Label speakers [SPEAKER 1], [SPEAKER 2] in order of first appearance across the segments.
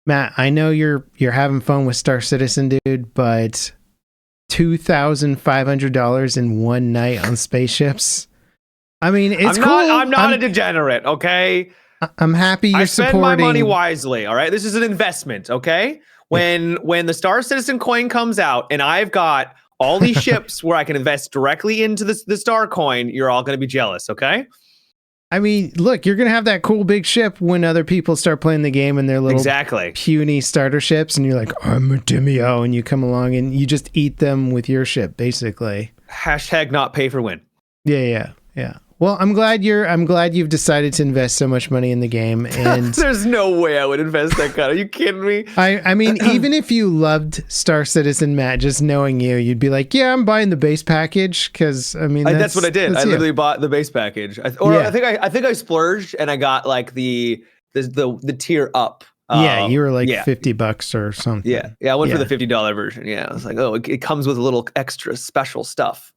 [SPEAKER 1] Matt, I know you're having fun with Star Citizen, dude, but $2,500 in one night on spaceships. I mean, it's cool.
[SPEAKER 2] I'm not a degenerate, okay?
[SPEAKER 1] I'm happy you're
[SPEAKER 2] supporting. I spend my money wisely, all right? This is an investment, okay? When the Star Citizen coin comes out and I've got all these ships where I can invest directly into the Star coin, you're all going to be jealous, okay?
[SPEAKER 1] I mean, look, you're going to have that cool big ship when other people start playing the game and their little puny starter ships, and you're like, I'm a Demio, and you come along and you just eat them with your ship, basically.
[SPEAKER 2] Hashtag not pay for win.
[SPEAKER 1] Yeah. Well, I'm glad you've decided to invest so much money in the game, and
[SPEAKER 2] there's no way I would invest that kind. Are you kidding me?
[SPEAKER 1] I mean, even if you loved Star Citizen, Matt, just knowing you'd be like, yeah, I'm buying the base package, because I mean,
[SPEAKER 2] that's what I did. I literally bought the base package, I think I splurged and I got like the tier up.
[SPEAKER 1] Yeah, you were like $50 or something.
[SPEAKER 2] Yeah, I went for the $50 version. Yeah, I was like, oh, it comes with a little extra special stuff.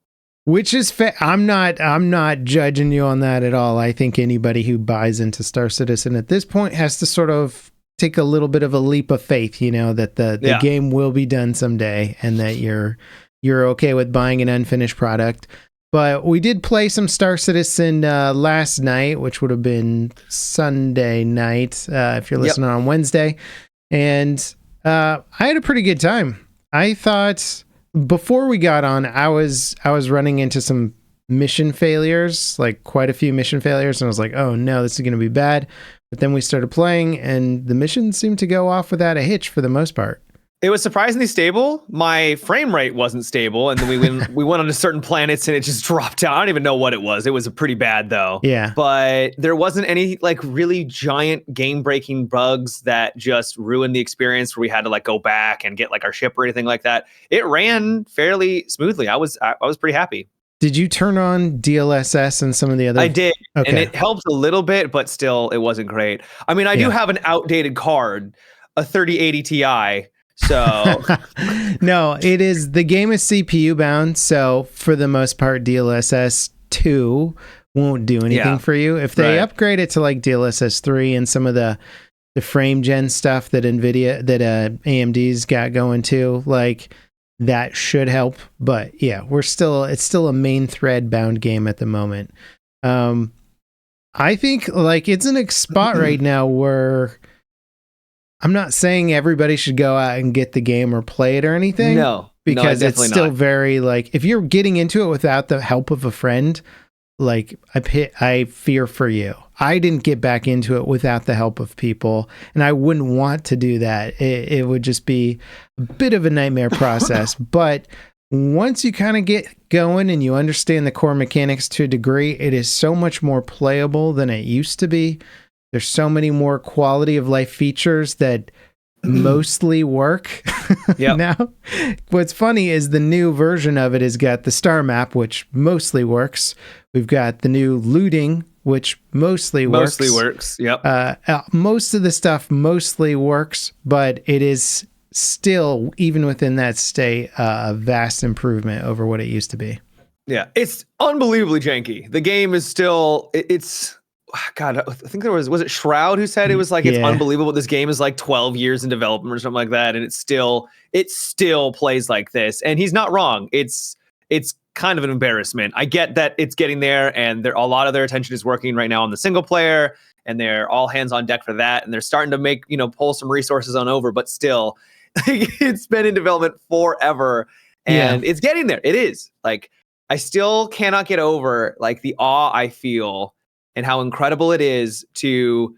[SPEAKER 1] Which is I'm not judging you on that at all. I think anybody who buys into Star Citizen at this point has to sort of take a little bit of a leap of faith, that the game will be done someday, and that you're okay with buying an unfinished product. But we did play some Star Citizen last night, which would have been Sunday night if you're listening on Wednesday, and I had a pretty good time. I thought. Before we got on, I was running into some mission failures, like quite a few mission failures, and I was like, oh no, this is going to be bad. But then we started playing, and the missions seemed to go off without a hitch for the most part.
[SPEAKER 2] It was surprisingly stable. My frame rate wasn't stable, and then we went on to certain planets, and it just dropped out. I don't even know what it was. It was pretty bad, though.
[SPEAKER 1] Yeah.
[SPEAKER 2] But there wasn't any like really giant game-breaking bugs that just ruined the experience where we had to like go back and get like our ship or anything like that. It ran fairly smoothly. I was pretty happy.
[SPEAKER 1] Did you turn on DLSS and some of the other?
[SPEAKER 2] I did, and it helped a little bit, but still, it wasn't great. I mean, I do have an outdated card, a 3080 Ti. So
[SPEAKER 1] no, the game is CPU bound, so for the most part DLSS 2 won't do anything for you. If they upgrade it to like DLSS 3 and some of the frame gen stuff that AMD's got going too, like that should help. But yeah, it's still a main thread bound game at the moment. I think like it's in a spot right now where I'm not saying everybody should go out and get the game or play it or anything.
[SPEAKER 2] No,
[SPEAKER 1] because it's still very like, if you're getting into it without the help of a friend, like I fear for you. I didn't get back into it without the help of people, and I wouldn't want to do that. It would just be a bit of a nightmare process. But once you kind of get going and you understand the core mechanics to a degree, it is so much more playable than it used to be. There's so many more quality of life features that mostly work now. What's funny is the new version of it has got the star map, which mostly works. We've got the new looting, which mostly works.
[SPEAKER 2] Yep.
[SPEAKER 1] Most of the stuff mostly works, but it is still, even within that state, a vast improvement over what it used to be.
[SPEAKER 2] Yeah, it's unbelievably janky. The game is still, it's... God, I think was it Shroud who said it was like, it's unbelievable. This game is like 12 years in development or something like that. And it still plays like this. And he's not wrong. It's kind of an embarrassment. I get that it's getting there, and a lot of their attention is working right now on the single player, and they're all hands on deck for that. And they're starting to make, pull some resources on over, but still it's been in development forever, and it's getting there. It is like, I still cannot get over like the awe I feel and how incredible it is to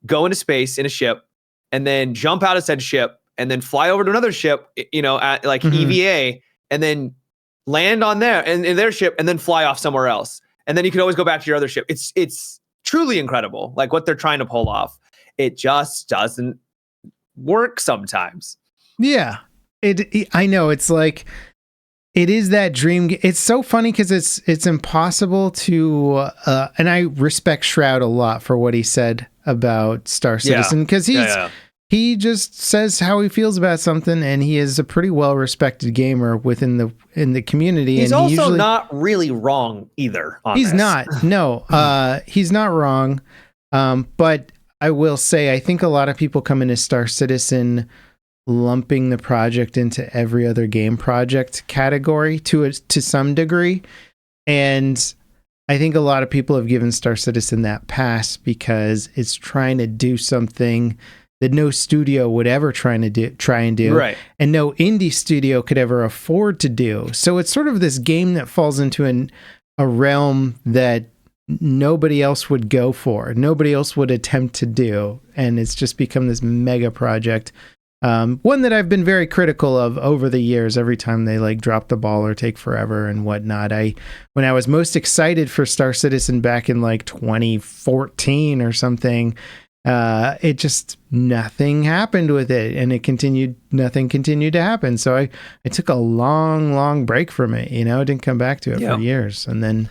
[SPEAKER 2] go into space in a ship and then jump out of said ship and then fly over to another ship, at like EVA, and then land on there and in their ship and then fly off somewhere else. And then you can always go back to your other ship. It's truly incredible, like what they're trying to pull off. It just doesn't work sometimes.
[SPEAKER 1] Yeah, I know. It's like, it is that dream. It's so funny because it's impossible to, and I respect Shroud a lot for what he said about Star Citizen, because he just says how he feels about something, and he is a pretty well respected gamer in the community.
[SPEAKER 2] He's
[SPEAKER 1] and
[SPEAKER 2] also usually not really wrong either.
[SPEAKER 1] He's not. No, he's not wrong. But I will say, I think a lot of people come into Star Citizen lumping the project into every other game project category to some degree. And I think a lot of people have given Star Citizen that pass because it's trying to do something that no studio would ever try and do,
[SPEAKER 2] right?
[SPEAKER 1] And no indie studio could ever afford to do. So it's sort of this game that falls into a realm that nobody else would go for, nobody else would attempt to do, and it's just become this mega project. One that I've been very critical of over the years. Every time they like drop the ball or take forever and whatnot. When I was most excited for Star Citizen back in like 2014 or something, it just nothing happened with it, and nothing continued to happen. So I took a long break from it. Didn't come back to it for years, and then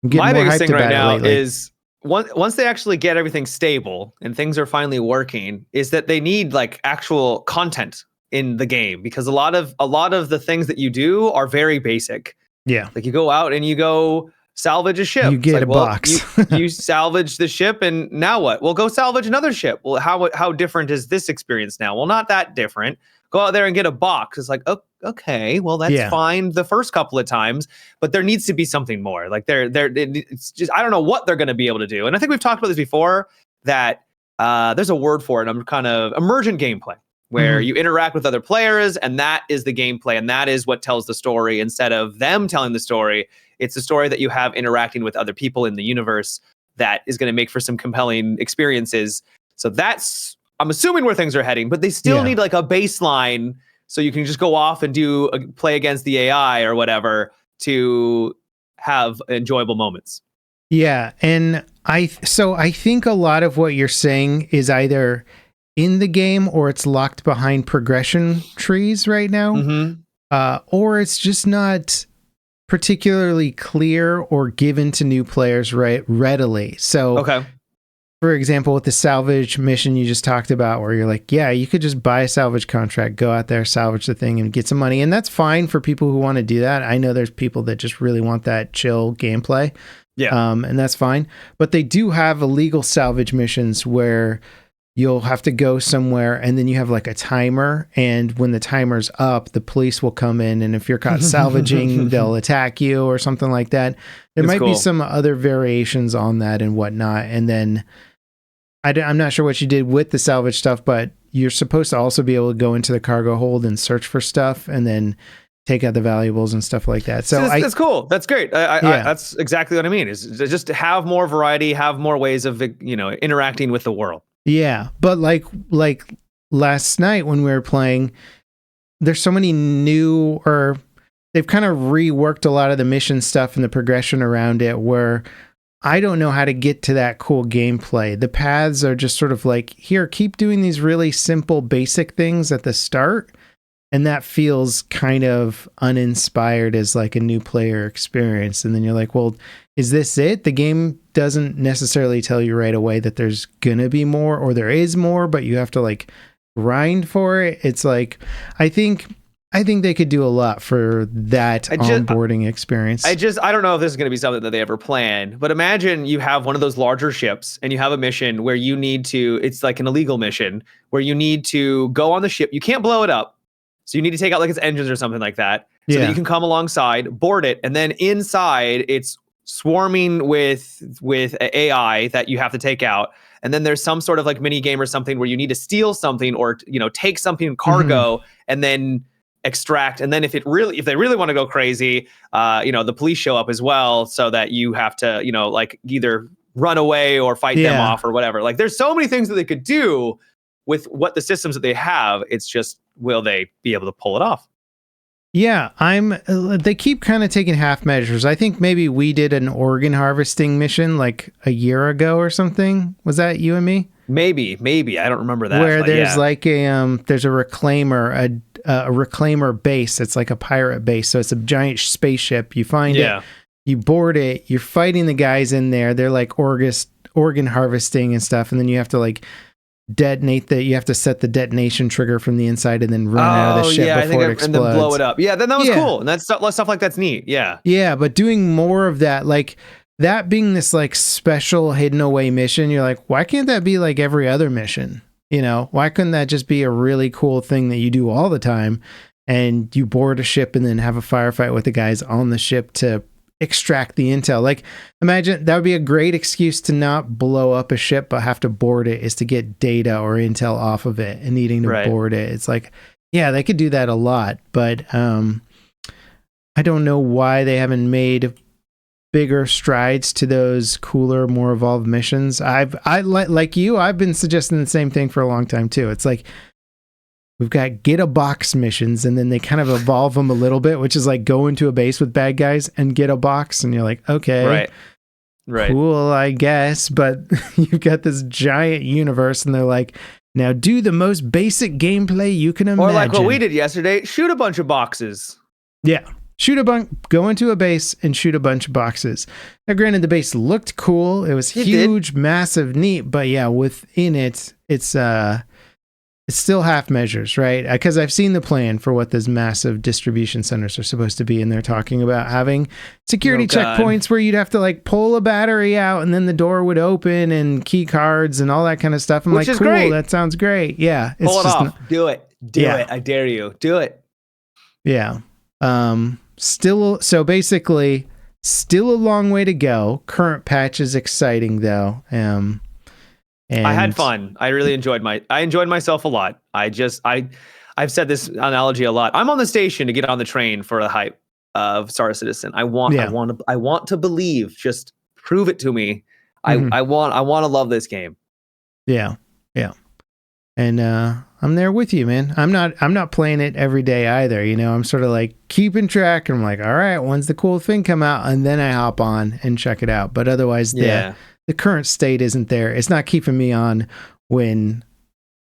[SPEAKER 2] my biggest thing right now is once they actually get everything stable and things are finally working, is that they need like actual content in the game, because a lot of the things that you do are very basic.
[SPEAKER 1] Yeah,
[SPEAKER 2] like you go out and you go salvage a ship.
[SPEAKER 1] You get a box.
[SPEAKER 2] you salvage the ship, and now what? Well, go salvage another ship. Well, how different is this experience now? Well, not that different. Go out there and get a box. It's like, oh, okay, well, that's fine the first couple of times, but there needs to be something more. Like it's just, I don't know what they're going to be able to do. And I think we've talked about this before, that there's a word for it. I'm kind of emergent gameplay, where you interact with other players, and that is the gameplay, and that is what tells the story instead of them telling the story. It's a story that you have interacting with other people in the universe that is going to make for some compelling experiences. So that's, I'm assuming, where things are heading, but they still need like a baseline, so you can just go off and play against the AI or whatever to have enjoyable moments.
[SPEAKER 1] Yeah, and I think a lot of what you're saying is either in the game or it's locked behind progression trees right now, or it's just not particularly clear or given to new players readily. So, for example, with the salvage mission you just talked about, where you're like, yeah, you could just buy a salvage contract, go out there, salvage the thing, and get some money. And that's fine for people who want to do that. I know there's people that just really want that chill gameplay. Yeah. And that's fine. But they do have illegal salvage missions where you'll have to go somewhere, and then you have like a timer, and when the timer's up, the police will come in, and if you're caught salvaging, they'll attack you or something like that. There might be some other variations on that and whatnot. And then I'm not sure what you did with the salvage stuff, but you're supposed to also be able to go into the cargo hold and search for stuff, and then take out the valuables and stuff like that. So
[SPEAKER 2] that's cool. That's great. That's exactly what I mean, is just to have more variety, have more ways of, interacting with the world.
[SPEAKER 1] Yeah, but like last night when we were playing, there's so many new, or they've kind of reworked a lot of the mission stuff and the progression around it, where I don't know how to get to that cool gameplay. The paths are just sort of like, here, keep doing these really simple, basic things at the start, and that feels kind of uninspired as like a new player experience. And then you're like, well, is this it? The game doesn't necessarily tell you right away that there's gonna be more, or there is more, but you have to like grind for it. It's like, I think they could do a lot for that onboarding experience.
[SPEAKER 2] I don't know if this is going to be something that they ever plan, but imagine you have one of those larger ships and you have a mission where you need to, it's like an illegal mission where you need to go on the ship. You can't blow it up. So you need to take out like its engines or something like that, so that you can come alongside, board it, and then inside it's swarming with AI that you have to take out. And then there's some sort of like mini game or something where you need to steal something, or take something cargo, and then extract. And then if they really want to go crazy, the police show up as well, so that you have to like either run away or fight them off or whatever. Like, there's so many things that they could do with what the systems that they have. It's just, will they be able to pull it off?
[SPEAKER 1] Yeah, they keep kind of taking half measures. I think maybe we did an organ harvesting mission like a year ago or something. Was that you and me?
[SPEAKER 2] Maybe. I don't remember that.
[SPEAKER 1] Where there's like there's a reclaimer, a reclaimer base. It's like a pirate base. So it's a giant spaceship. You find it, you board it, you're fighting the guys in there. They're like organ harvesting and stuff. And then you have to like you have to set the detonation trigger from the inside and then run out of the ship before it explodes.
[SPEAKER 2] And then blow it up. Yeah, then that was cool. And that's stuff like that's neat. Yeah.
[SPEAKER 1] Yeah, but doing more of that, like that being this like special hidden away mission, you're like, why can't that be like every other mission? You know, why couldn't that just be a really cool thing that you do all the time? And you board a ship and then have a firefight with the guys on the ship to extract the intel. Like, imagine that would be a great excuse to not blow up a ship, but have to board it, is to get data or intel off of it and needing to board it. It's like, yeah, they could do that a lot, but I don't know why they haven't made bigger strides to those cooler, more evolved missions. Like you, I've been suggesting the same thing for a long time too. It's like, we've got get a box missions, and then they kind of evolve them a little bit, which is like go into a base with bad guys and get a box, and you're like, okay, right, cool, I guess. But you've got this giant universe, and they're like, now do the most basic gameplay you can imagine.
[SPEAKER 2] Or like what we did yesterday, shoot a bunch of boxes.
[SPEAKER 1] Yeah. Go into a base and shoot a bunch of boxes. Now, granted, the base looked cool. It was huge, massive, neat, but yeah, within it, it's still half measures, right? Because I've seen the plan for what those massive distribution centers are supposed to be, and they're talking about having security checkpoints where you'd have to like pull a battery out, and then the door would open, and key cards and all that kind of stuff. I'm like, cool, great. That sounds great. Yeah,
[SPEAKER 2] pull it off. Do it. Do it. I dare you. Do it.
[SPEAKER 1] Yeah. So basically, still a long way to go. Current patch is exciting though. And
[SPEAKER 2] I had fun. I really enjoyed myself a lot. I've said this analogy a lot. I'm on the station to get on the train for the hype of Star Citizen. I want to believe. Just prove it to me. Mm-hmm. I want to love this game.
[SPEAKER 1] Yeah. Yeah. And I'm there with you, man. I'm not playing it every day either. You know, I'm sort of like keeping track, and I'm like, all right, when's the cool thing come out? And then I hop on and check it out. But otherwise, the current state isn't there. It's not keeping me on when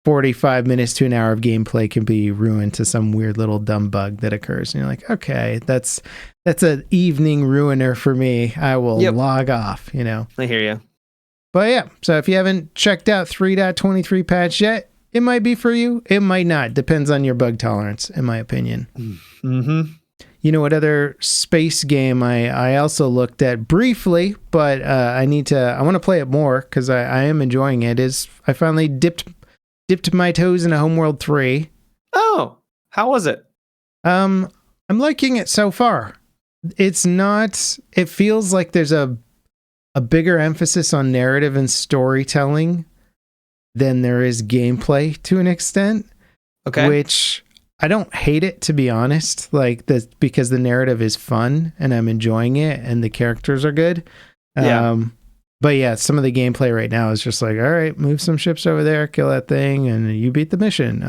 [SPEAKER 1] 45 minutes to an hour of gameplay can be ruined to some weird little dumb bug that occurs. And you're like, okay, that's an evening ruiner for me. I will log off, you know.
[SPEAKER 2] I hear you.
[SPEAKER 1] But yeah, so if you haven't checked out 3.23 patch yet, it might be for you. It might not. Depends on your bug tolerance, in my opinion.
[SPEAKER 2] Mm-hmm.
[SPEAKER 1] You know what other space game I also looked at briefly, but I want to play it more because I am enjoying it, is I finally dipped my toes into Homeworld 3.
[SPEAKER 2] Oh, how was it?
[SPEAKER 1] I'm liking it so far. It feels like there's a bigger emphasis on narrative and storytelling than there is gameplay to an extent. Okay. Which I don't hate it, to be honest, because the narrative is fun and I'm enjoying it and the characters are good. But yeah, some of the gameplay right now is just like, all right, move some ships over there, kill that thing, and you beat the mission.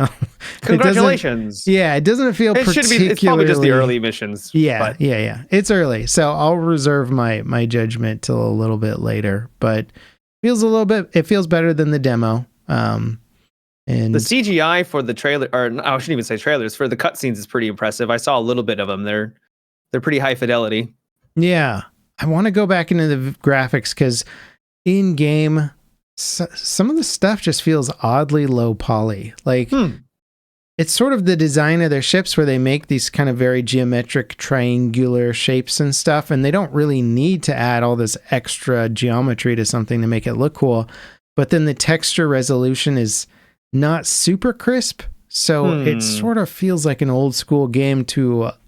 [SPEAKER 2] Congratulations.
[SPEAKER 1] It doesn't feel particularly...
[SPEAKER 2] It's probably just the early missions.
[SPEAKER 1] Yeah. It's early, so I'll reserve my judgment till a little bit later, but it feels better than the demo. And
[SPEAKER 2] the CGI for the trailer, or I shouldn't even say trailers, for the cutscenes is pretty impressive. I saw a little bit of them. They're pretty high fidelity. Yeah.
[SPEAKER 1] I want to go back into the graphics because in game, some of the stuff just feels oddly low poly. Like it's sort of the design of their ships where they make these kind of very geometric triangular shapes and stuff. And they don't really need to add all this extra geometry to something to make it look cool. But then the texture resolution is not super crisp. So it sort of feels like an old school game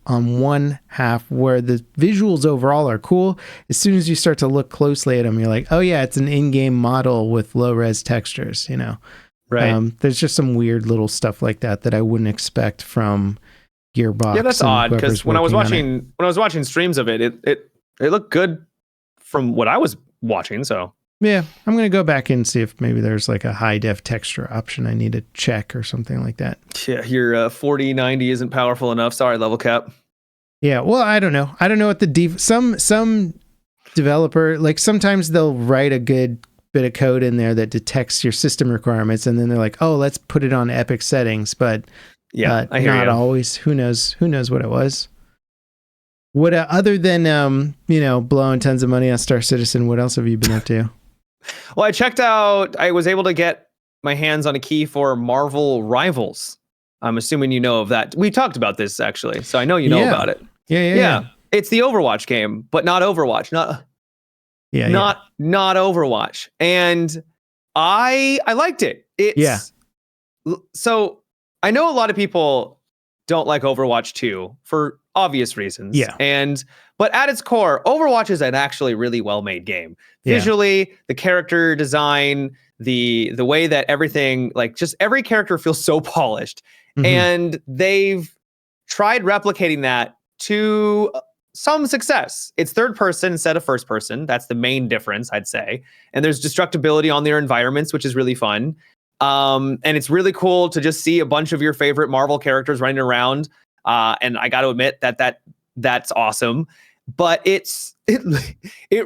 [SPEAKER 1] on one half, where the visuals overall are cool. As soon as you start to look closely at them, you're like, oh yeah, it's an in-game model with low res textures, you know?
[SPEAKER 2] Right.
[SPEAKER 1] There's just some weird little stuff like that I wouldn't expect from Gearbox.
[SPEAKER 2] Yeah, that's odd, because when I was watching streams of it looked good from what I was watching, so.
[SPEAKER 1] Yeah, I'm going to go back and see if maybe there's like a high def texture option I need to check or something like that.
[SPEAKER 2] Yeah, your 4090 isn't powerful enough. Sorry, level cap.
[SPEAKER 1] Yeah, well, I don't know. I don't know what some developer, like sometimes they'll write a good bit of code in there that detects your system requirements, and then they're like, oh, let's put it on epic settings. But
[SPEAKER 2] yeah, I hear
[SPEAKER 1] not
[SPEAKER 2] you.
[SPEAKER 1] Always. Who knows what it was? What other than blowing tons of money on Star Citizen, what else have you been up to?
[SPEAKER 2] Well, I was able to get my hands on a key for Marvel Rivals. I'm assuming you know of that. We talked about this actually, so I know you know about it.
[SPEAKER 1] Yeah.
[SPEAKER 2] It's the Overwatch game, but not Overwatch. not Overwatch. And I liked it. So I know a lot of people don't like Overwatch 2 for obvious reasons. But at its core, Overwatch is an actually really well-made game. Visually, the character design, the way that everything, like just every character feels so polished. And they've tried replicating that to some success. It's third person instead of first person. That's the main difference, I'd say. And there's destructibility on their environments, which is really fun. And it's really cool to just see a bunch of your favorite Marvel characters running around. And I got to admit that's awesome. But it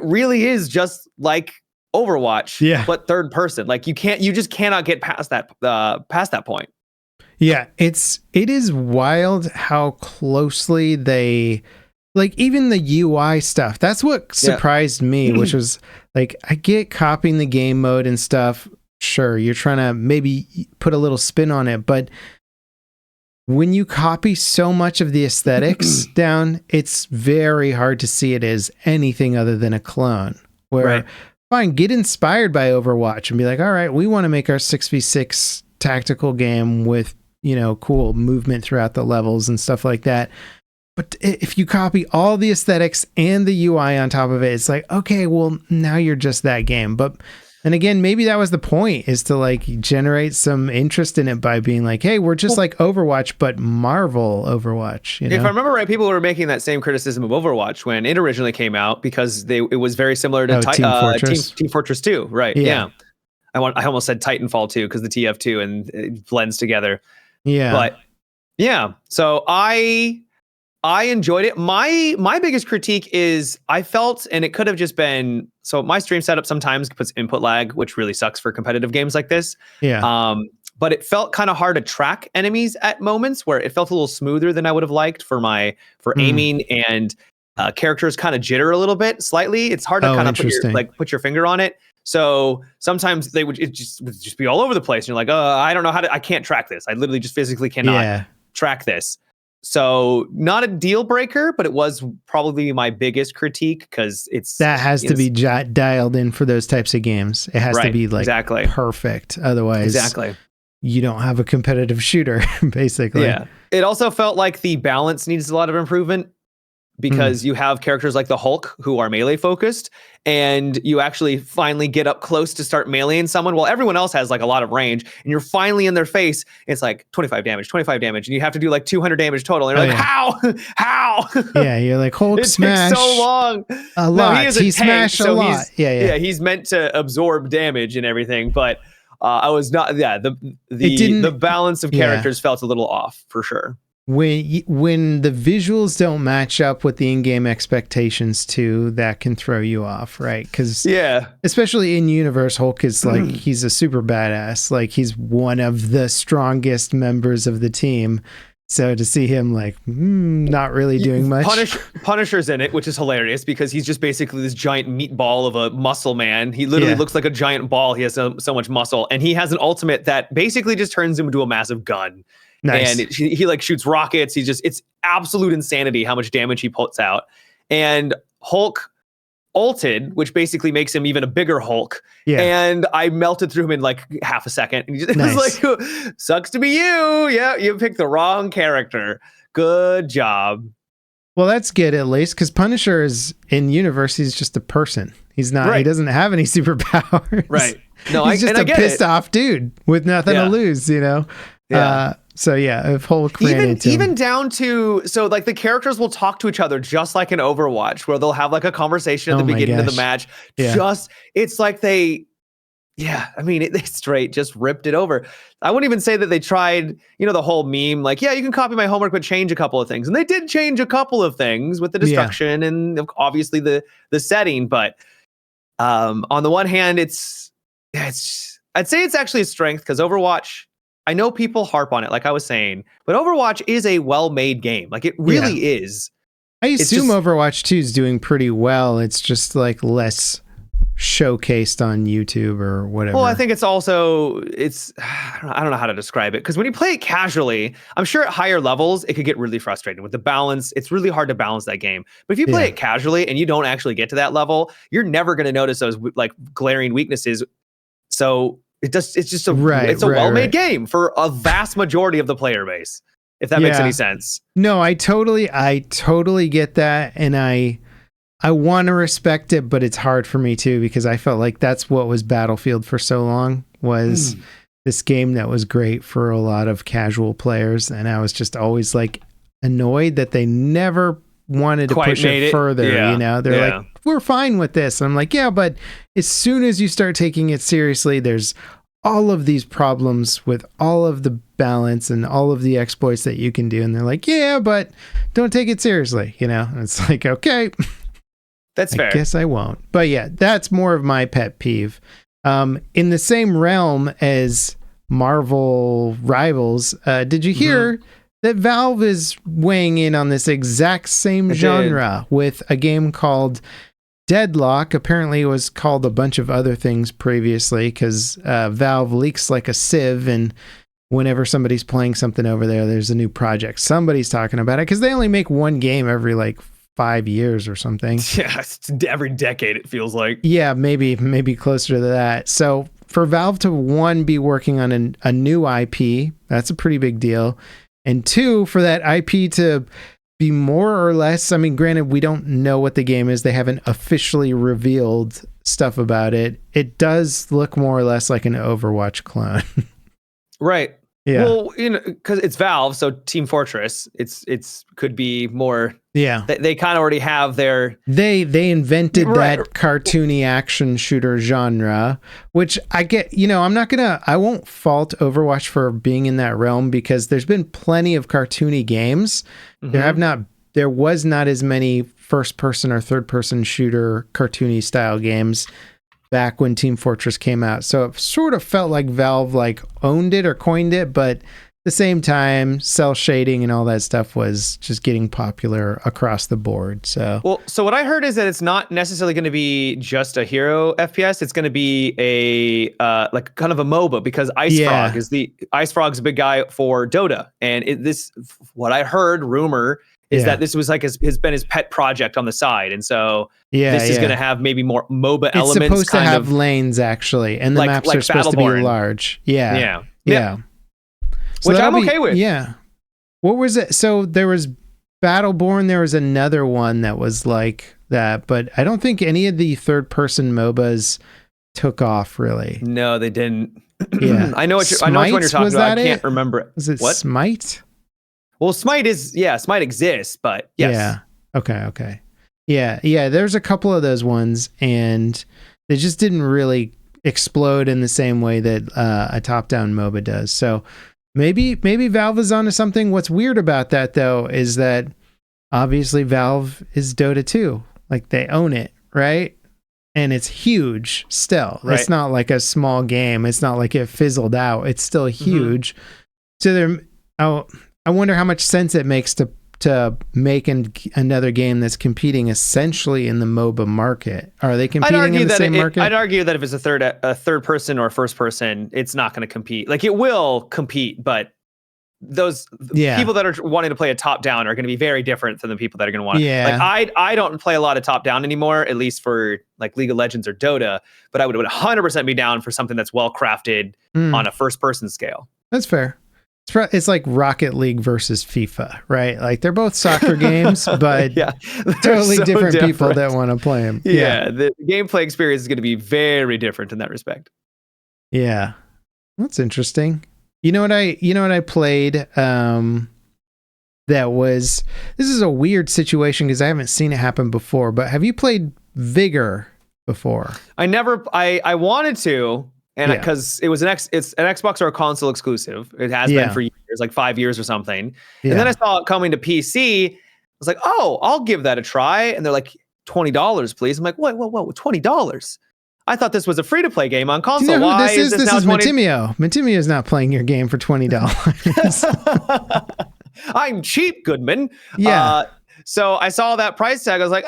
[SPEAKER 2] really is just like Overwatch, but third person. Like you just cannot get past that point.
[SPEAKER 1] Yeah, it is wild how closely they, like, even the UI stuff. That's what surprised me, which was like, I get copying the game mode and stuff. Sure, you're trying to maybe put a little spin on it, but when you copy so much of the aesthetics down, it's very hard to see it as anything other than a clone. Where, fine, get inspired by Overwatch and be like, all right, we want to make our 6v6 tactical game with, cool movement throughout the levels and stuff like that. But if you copy all the aesthetics and the UI on top of it, it's like, okay, well, now you're just that game. And again, maybe that was the point, is to like generate some interest in it by being like, hey, we're just like Overwatch, but Marvel Overwatch.
[SPEAKER 2] If I remember right, people were making that same criticism of Overwatch when it originally came out, because it was very similar to Team Fortress 2. Right. Yeah. I almost said Titanfall 2 because the TF2 and it blends together. Yeah. But yeah, so I enjoyed it. My biggest critique is I felt, and it could have just been, so my stream setup sometimes puts input lag, which really sucks for competitive games like this. But it felt kind of hard to track enemies at moments, where it felt a little smoother than I would have liked for aiming, and characters kind of jitter a little bit slightly. It's hard to kind of put your finger on it. So sometimes it would just be all over the place. And you're like, I don't know I can't track this. I literally just physically cannot track this. So not a deal breaker, but it was probably my biggest critique, because that has
[SPEAKER 1] to be dialed in for those types of games. It has to be like perfect. Otherwise, you don't have a competitive shooter, basically.
[SPEAKER 2] Yeah. It also felt like the balance needs a lot of improvement, because you have characters like the Hulk who are melee focused, and you actually finally get up close to start meleeing someone while everyone else has like a lot of range, and you're finally in their face. It's like 25 damage, and you have to do like 200 damage total. And you're like, how?
[SPEAKER 1] Yeah, you're like, Hulk smash.
[SPEAKER 2] It takes so long.
[SPEAKER 1] A lot. He smashed a lot.
[SPEAKER 2] Yeah, he's meant to absorb damage and everything, but I was not. Yeah, the balance of characters felt a little off for sure.
[SPEAKER 1] When the visuals don't match up with the in-game expectations too, that can throw you off, right? Because especially in universe, Hulk is like, he's a super badass. Like, he's one of the strongest members of the team. So to see him like not really doing much.
[SPEAKER 2] Punisher's in it, which is hilarious, because he's just basically this giant meatball of a muscle man. He literally looks like a giant ball. He has so much muscle, and he has an ultimate that basically just turns him into a massive gun. Nice. And he like shoots rockets. It's absolute insanity how much damage he puts out. And Hulk ulted, which basically makes him even a bigger Hulk. And I melted through him in like half a second. And it was like, sucks to be you. Yeah, you picked the wrong character. Good job.
[SPEAKER 1] Well, that's good, at least, because Punisher is in universe. He's just a person. He's not. He doesn't have any superpowers.
[SPEAKER 2] Right.
[SPEAKER 1] No, he's just a pissed off dude with nothing to lose. Yeah. So yeah, if Hulk ran into him.
[SPEAKER 2] Even down to, so like the characters will talk to each other just like in Overwatch, where they'll have like a conversation at the beginning of the match. It's like they straight just ripped it over. I wouldn't even say that they tried, the whole meme, like, yeah, you can copy my homework, but change a couple of things. And they did change a couple of things with the destruction and obviously the setting. But on the one hand, I'd say it's actually a strength, because Overwatch, I know people harp on it, like I was saying, but Overwatch is a well-made game. Like, it really is.
[SPEAKER 1] I assume Overwatch 2 is doing pretty well. It's just like less showcased on YouTube or whatever.
[SPEAKER 2] Well, I think it's also I don't know how to describe it, because when you play it casually, I'm sure at higher levels it could get really frustrating with the balance. It's really hard to balance that game. But if you play it casually and you don't actually get to that level, you're never going to notice those like glaring weaknesses. So it's just a well-made game for a vast majority of the player base, if that makes any sense.
[SPEAKER 1] No, I totally get that, and I want to respect it, but it's hard for me too, because I felt like that's what was Battlefield for so long, was this game that was great for a lot of casual players, and I was just always like annoyed that they never wanted to push it further. You know, they're like, we're fine with this. And I'm like, yeah, but as soon as you start taking it seriously, there's all of these problems with all of the balance and all of the exploits that you can do. And they're like, yeah, but don't take it seriously, you know? And it's like, okay.
[SPEAKER 2] That's fair.
[SPEAKER 1] I guess I won't. But yeah, that's more of my pet peeve. In the same realm as Marvel Rivals, did you hear that Valve is weighing in on this exact same genre with a game called Deadlock? Apparently it was called a bunch of other things previously, because Valve leaks like a sieve, and whenever somebody's playing something over there, there's a new project. Somebody's talking about it, because they only make one game every like 5 years or something.
[SPEAKER 2] Yeah, it's every decade it feels like.
[SPEAKER 1] Yeah, maybe closer to that. So for Valve to be working on a new IP, that's a pretty big deal. And two, for that IP to be more or less, I mean, granted, we don't know what the game is. They haven't officially revealed stuff about it. It does look more or less like an Overwatch clone.
[SPEAKER 2] Right.
[SPEAKER 1] Yeah.
[SPEAKER 2] Well, you know, because it's Valve, so Team Fortress, it's could be more.
[SPEAKER 1] Yeah.
[SPEAKER 2] They kind of already have their.
[SPEAKER 1] They invented that cartoony action shooter genre, which I get. You know, I won't fault Overwatch for being in that realm, because there's been plenty of cartoony games. There was not as many first person or third person shooter cartoony style games back when Team Fortress came out. So it sort of felt like Valve like owned it or coined it, but at the same time, cell shading and all that stuff was just getting popular across the board. So
[SPEAKER 2] what I heard is that it's not necessarily going to be just a hero FPS. It's going to be a like kind of a MOBA, because Ice Frog's a big guy for Dota, and what I heard rumor is that this was like has been his pet project on the side, and so this is going to have maybe more MOBA elements.
[SPEAKER 1] It's supposed to have lanes, actually, and the maps are supposed to be large. Yeah. So
[SPEAKER 2] which I'm okay with.
[SPEAKER 1] Yeah. What was it? So there was Battleborn. There was another one that was like that, but I don't think any of the third-person MOBAs took off really.
[SPEAKER 2] No, they didn't.
[SPEAKER 1] Yeah.
[SPEAKER 2] I know which one you're talking about. I can't remember it.
[SPEAKER 1] Was it what? Smite?
[SPEAKER 2] Well, Smite exists, but yes.
[SPEAKER 1] Yeah. Okay. Yeah. There's a couple of those ones, and they just didn't really explode in the same way that a top-down MOBA does. So maybe Valve is onto something. What's weird about that, though, is that obviously Valve is Dota 2. Like, they own it, right? And it's huge still. Right. It's not like a small game. It's not like it fizzled out. It's still huge. So I wonder how much sense it makes to make another game that's competing essentially in the MOBA market. Are they competing in the same market?
[SPEAKER 2] I'd argue that if it's a third person or first person, it's not going to compete. Like, it will compete, but those people that are wanting to play a top down are going to be very different than the people that are going to want to. Yeah. Like, I don't play a lot of top down anymore, at least for like League of Legends or Dota, but I would 100% be down for something that's well crafted on a first person scale.
[SPEAKER 1] That's fair. It's like Rocket League versus FIFA, right? Like, they're both soccer games, but totally so different people that want to play them.
[SPEAKER 2] Yeah, the gameplay experience is going to be very different in that respect.
[SPEAKER 1] Yeah, that's interesting. You know what I played? This is a weird situation because I haven't seen it happen before. But have you played Vigor before?
[SPEAKER 2] I wanted to. And because it's an Xbox or a console exclusive, it has been for years, like 5 years or something. And then I saw it coming to PC. I was like, oh, I'll give that a try. And they're like, $20, please. I'm like, what? $20? I thought this was a free to play game on console.
[SPEAKER 1] Do you know who this is? This is Matimio. Matimio is not playing your game for $20.
[SPEAKER 2] I'm cheap, Goodman.
[SPEAKER 1] Yeah.
[SPEAKER 2] So I saw that price tag. I was like,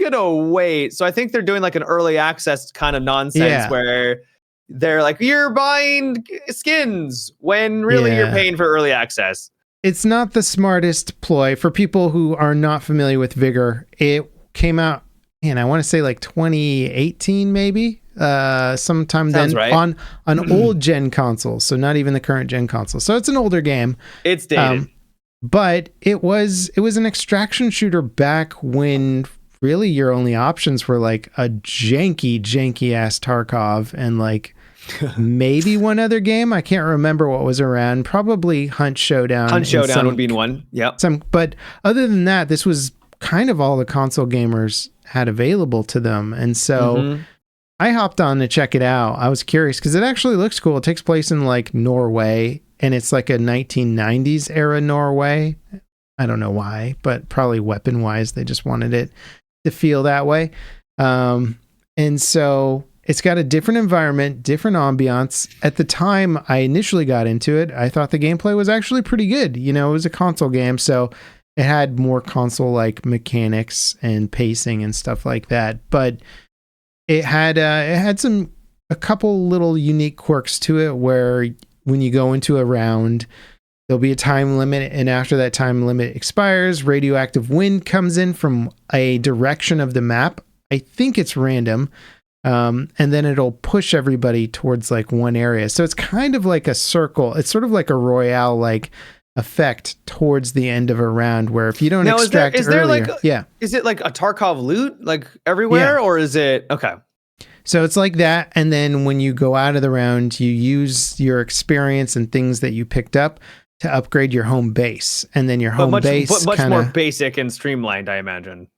[SPEAKER 2] gonna wait. So I think they're doing like an early access kind of nonsense where they're like, you're buying skins when really you're paying for early access.
[SPEAKER 1] It's not the smartest ploy for people who are not familiar with Vigor. It came out, and I want to say like 2018, maybe sometime
[SPEAKER 2] Sounds
[SPEAKER 1] then
[SPEAKER 2] right.
[SPEAKER 1] on an old gen console. So not even the current gen console. So it's an older game.
[SPEAKER 2] It's dated.
[SPEAKER 1] But it was an extraction shooter back when really your only options were like a janky ass Tarkov and like maybe one other game. I can't remember what was around. Probably Hunt Showdown.
[SPEAKER 2] Hunt Showdown would be one. Yep.
[SPEAKER 1] But other than that, this was kind of all the console gamers had available to them. And so I hopped on to check it out. I was curious because it actually looks cool. It takes place in like Norway, and it's like a 1990s era Norway. I don't know why, but probably weapon wise, they just wanted it to feel that way. And so it's got a different environment, different ambiance. At the time I initially got into it, I thought the gameplay was actually pretty good. You know, it was a console game, so it had more console-like mechanics and pacing and stuff like that. But it had a couple little unique quirks to it where when you go into a round, there'll be a time limit, and after that time limit expires, radioactive wind comes in from a direction of the map. I think it's random. And then it'll push everybody towards like one area. So it's kind of like a circle. It's sort of like a Royale like effect towards the end of a round where if you don't extract
[SPEAKER 2] is there
[SPEAKER 1] earlier,
[SPEAKER 2] like is it like a Tarkov loot like everywhere or is it okay?
[SPEAKER 1] So it's like that, and then when you go out of the round, you use your experience and things that you picked up to upgrade your home base, and then your home base
[SPEAKER 2] much more basic and streamlined, I imagine.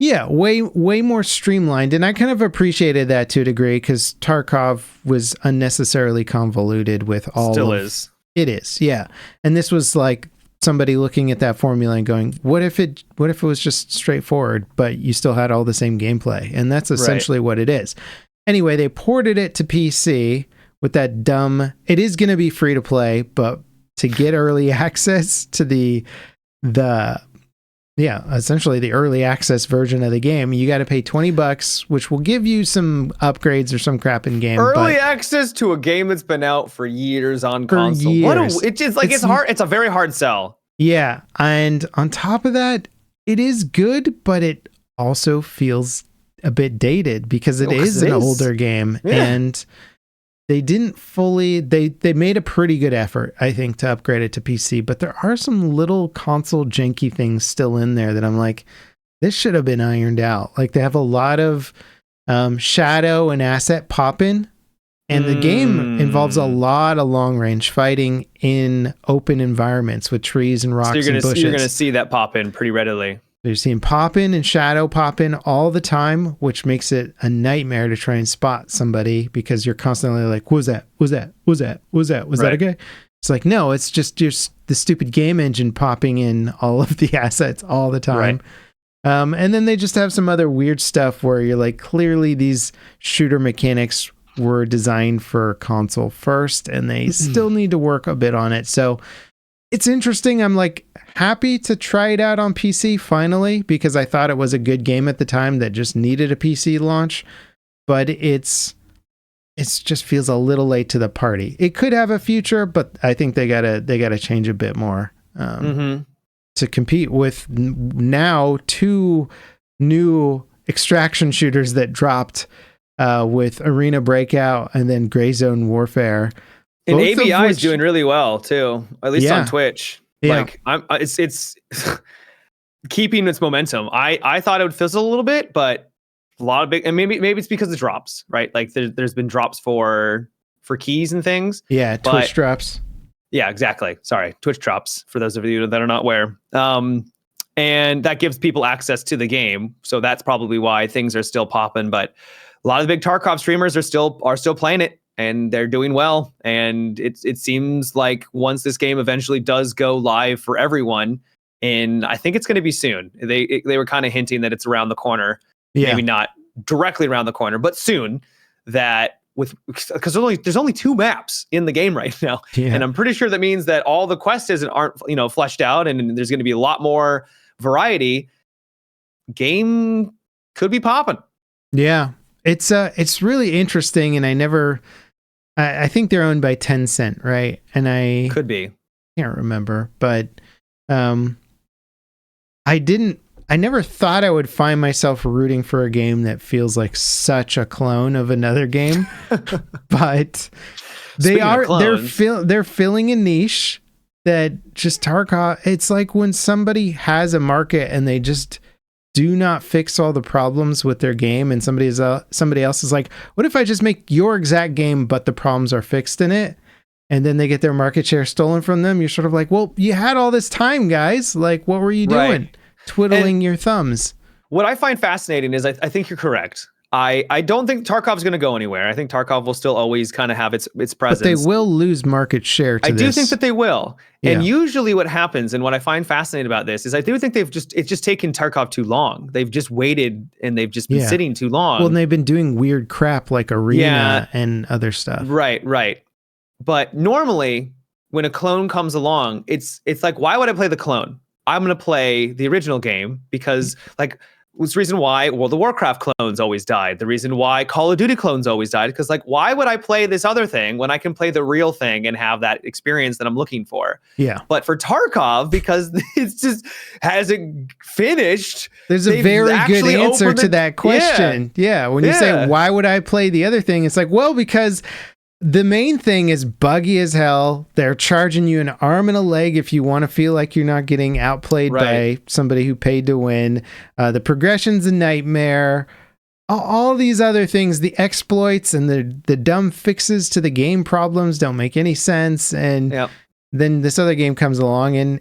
[SPEAKER 1] Yeah, way more streamlined, and I kind of appreciated that to a degree because Tarkov was unnecessarily convoluted with all.
[SPEAKER 2] Still is.
[SPEAKER 1] It is, yeah. And this was like somebody looking at that formula and going, "What if it was just straightforward, but you still had all the same gameplay?" And that's essentially what it is. Anyway, they ported it to PC with that dumb. It is going to be free to play, but to get early access to essentially the early access version of the game, you got to pay $20, which will give you some upgrades or some crap in game.
[SPEAKER 2] Early access to a game that's been out for years on console. It's hard. It's a very hard sell.
[SPEAKER 1] Yeah, and on top of that, it is good, but it also feels a bit dated because it is an older game, and they didn't fully. They made a pretty good effort, I think, to upgrade it to PC. But there are some little console janky things still in there that I'm like, this should have been ironed out. Like they have a lot of shadow and asset pop-in, and the game involves a lot of long-range fighting in open environments with trees and rocks and bushes.
[SPEAKER 2] You're going to see that pop-in pretty readily.
[SPEAKER 1] You're seeing pop-in and shadow pop-in all the time, which makes it a nightmare to try and spot somebody because you're constantly like, "Was that? Was that? Was that? Was that? Was that a guy?" It's like, no, it's just the stupid game engine popping in all of the assets all the time. Right. And then they just have some other weird stuff where you're like, clearly these shooter mechanics were designed for console first, and they still need to work a bit on it. So it's interesting. I'm like happy to try it out on PC finally because I thought it was a good game at the time that just needed a PC launch, but it's just feels a little late to the party. It could have a future, but I think they gotta change a bit more to compete with now 2 new extraction shooters that dropped with Arena Breakout and then Gray Zone Warfare.
[SPEAKER 2] And ABI is doing really well too, at least on Twitch.
[SPEAKER 1] Yeah.
[SPEAKER 2] Like it's keeping its momentum. I thought it would fizzle a little bit, but a lot of big, and maybe it's because of drops, right? Like there's been drops for keys and things.
[SPEAKER 1] Yeah, Twitch drops.
[SPEAKER 2] Yeah, exactly. Sorry, Twitch drops for those of you that are not aware. And that gives people access to the game, so that's probably why things are still popping. But a lot of the big Tarkov streamers are still playing it, and they're doing well. And it seems like once this game eventually does go live for everyone, and I think it's going to be soon. They were kind of hinting that it's around the corner. Yeah. Maybe not directly around the corner, but soon. That because there's only 2 maps in the game right now, and I'm pretty sure that means that all the quests aren't fleshed out, and there's going to be a lot more variety. Game could be popping.
[SPEAKER 1] Yeah, it's really interesting, and I think they're owned by Tencent, right? And I
[SPEAKER 2] could be,
[SPEAKER 1] can't remember, but I never thought I would find myself rooting for a game that feels like such a clone of another game, but they're filling a niche that just Tarkov. It's like when somebody has a market and they just do not fix all the problems with their game, and somebody else is like, what if I just make your exact game, but the problems are fixed in it? And then they get their market share stolen from them. You're sort of like, well, you had all this time, guys. Like, what were you doing? Twiddling your thumbs.
[SPEAKER 2] What I find fascinating is I think you're correct. I don't think Tarkov's going to go anywhere. I think Tarkov will still always kind of have its presence.
[SPEAKER 1] But they will lose market share to
[SPEAKER 2] this. I do think that they will.
[SPEAKER 1] Yeah.
[SPEAKER 2] And usually what happens, and what I find fascinating about this, is I do think it's just taken Tarkov too long. They've just waited, and they've just been sitting too long.
[SPEAKER 1] Well, and they've been doing weird crap like Arena and other stuff.
[SPEAKER 2] Right. But normally when a clone comes along, it's like, why would I play the clone? I'm going to play the original game because, like, was the reason why World of Warcraft clones always died. The reason why Call of Duty clones always died. Because, like, why would I play this other thing when I can play the real thing and have that experience that I'm looking for?
[SPEAKER 1] Yeah.
[SPEAKER 2] But for Tarkov, because it's just hasn't finished.
[SPEAKER 1] There's a very good answer to that question. Yeah. When you say, why would I play the other thing? It's like, well, because the main thing is buggy as hell. They're charging you an arm and a leg if you want to feel like you're not getting outplayed by somebody who paid to win. The progression's a nightmare. All these other things, the exploits and the dumb fixes to the game problems don't make any sense. And then this other game comes along and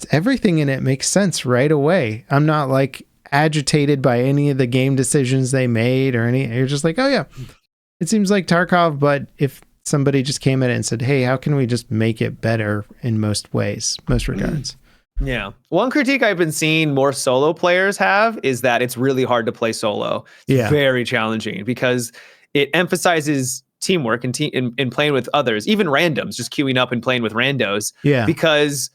[SPEAKER 1] everything in it makes sense right away. I'm not like agitated by any of the game decisions they made or any. You're just like, oh yeah. It seems like Tarkov, but if somebody just came at it and said, hey, how can we just make it better in most regards?
[SPEAKER 2] Yeah. One critique I've been seeing more solo players have is that it's really hard to play solo. It's very challenging because it emphasizes teamwork and playing with others, even randoms, just queuing up and playing with randos.
[SPEAKER 1] Yeah.
[SPEAKER 2] Because